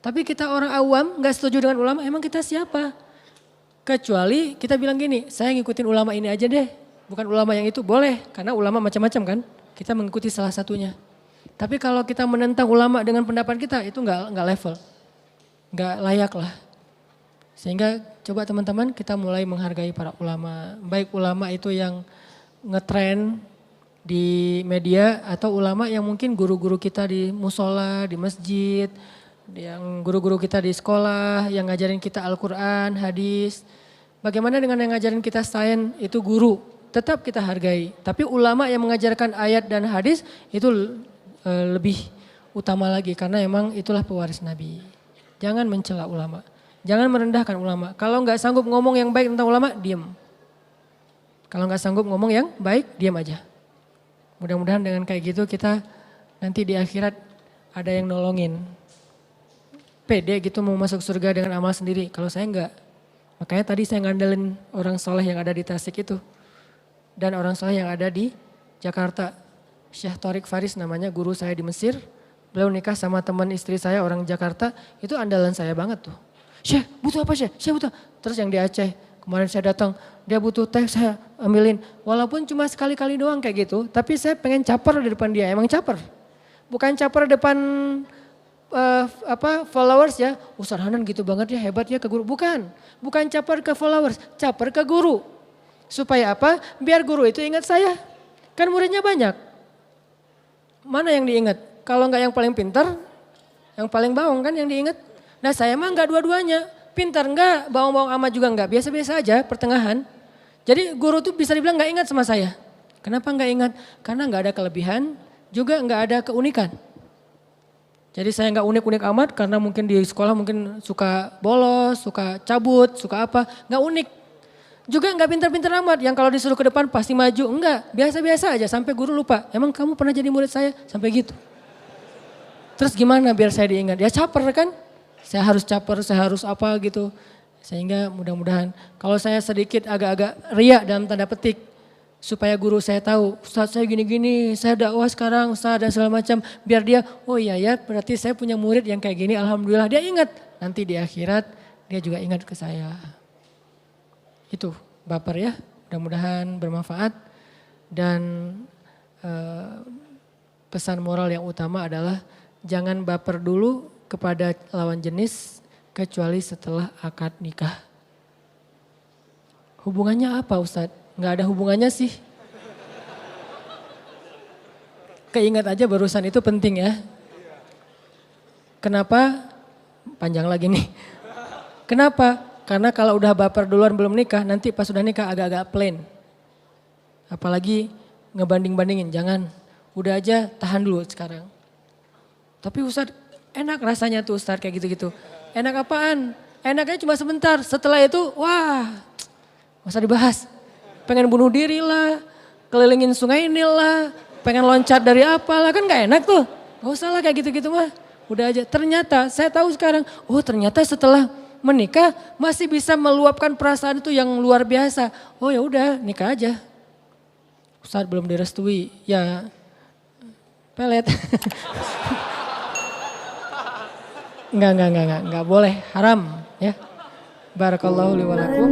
Tapi kita orang awam gak setuju dengan ulama, emang kita siapa? Kecuali kita bilang gini, saya ngikutin ulama ini aja deh. Bukan ulama yang itu, boleh. Karena ulama macam-macam kan. Kita mengikuti salah satunya. Tapi kalau kita menentang ulama dengan pendapat kita, itu gak level. Gak layak lah. Sehingga coba teman-teman kita mulai menghargai para ulama. Baik ulama itu yang ngetren, di media atau ulama yang mungkin guru-guru kita di musola, di masjid, yang guru-guru kita di sekolah, yang ngajarin kita Al-Quran, hadis. Bagaimana dengan yang ngajarin kita sains, itu guru, tetap kita hargai. Tapi ulama yang mengajarkan ayat dan hadis itu lebih utama lagi karena emang itulah pewaris Nabi. Jangan mencela ulama, jangan merendahkan ulama. Kalau nggak sanggup ngomong yang baik tentang ulama, diam. Kalau nggak sanggup ngomong yang baik, diam aja. Mudah-mudahan dengan kayak gitu kita nanti di akhirat ada yang nolongin. Pede gitu mau masuk surga dengan amal sendiri. Kalau saya enggak. Makanya tadi saya ngandelin orang soleh yang ada di Tasik itu. Dan orang soleh yang ada di Jakarta. Syekh Thorik Faris namanya, guru saya di Mesir. Beliau nikah sama teman istri saya orang Jakarta. Itu andalan saya banget tuh. Syekh butuh apa Syekh? Syekh butuh. Terus yang di Aceh. Kemarin saya datang, dia butuh teh, saya ambilin. Walaupun cuma sekali-kali doang kayak gitu, tapi saya pengen caper di depan dia, emang caper. Bukan caper depan followers ya, Ustaz Hanan gitu banget ya, hebat ya ke guru. Bukan caper ke followers, caper ke guru. Supaya apa? Biar guru itu ingat saya. Kan muridnya banyak. Mana yang diingat? Kalau enggak yang paling pintar, yang paling bawang kan yang diingat. Nah saya mah enggak dua-duanya. Pintar enggak, bawang-bawang amat juga enggak, biasa-biasa aja pertengahan. Jadi guru tuh bisa dibilang enggak ingat sama saya. Kenapa enggak ingat? Karena enggak ada kelebihan, juga enggak ada keunikan. Jadi saya enggak unik-unik amat karena mungkin di sekolah mungkin suka bolos, suka cabut, suka apa, enggak unik. Juga enggak pintar-pintar amat yang kalau disuruh ke depan pasti maju, enggak. Biasa-biasa aja sampai guru lupa, emang kamu pernah jadi murid saya? Sampai gitu. Terus gimana biar saya diingat? Ya caper kan? Saya harus caper, saya harus apa gitu. Sehingga mudah-mudahan kalau saya sedikit agak-agak riak dalam tanda petik. Supaya guru saya tahu, Ustaz saya gini-gini, saya dakwah sekarang Ustaz dan segala macam. Biar dia, oh iya ya berarti saya punya murid yang kayak gini, alhamdulillah dia ingat. Nanti di akhirat dia juga ingat ke saya. Itu baper ya, mudah-mudahan bermanfaat. Dan pesan moral yang utama adalah jangan baper dulu kepada lawan jenis kecuali setelah akad nikah. Hubungannya apa Ustadz? Nggak ada hubungannya sih. Keingat aja barusan itu penting ya. Kenapa? Panjang lagi nih. Kenapa? Karena kalau udah baper duluan belum nikah, nanti pas sudah nikah agak-agak plain. Apalagi ngebanding-bandingin, jangan. Udah aja tahan dulu sekarang. Tapi Ustadz, enak rasanya tuh Ustadz kayak gitu-gitu. Enak apaan? Enaknya cuma sebentar. Setelah itu wah gak usah dibahas. Pengen bunuh diri lah. Kelilingin sungai Nil lah. Pengen loncat dari apa lah. Kan gak enak tuh. Gak usah lah kayak gitu-gitu mah. Udah aja. Ternyata saya tahu sekarang. Oh ternyata setelah menikah masih bisa meluapkan perasaan itu yang luar biasa. Oh ya udah nikah aja. Ustadz belum direstui. Ya pelet. Enggak boleh, haram ya. Barakallahu li wa lakum.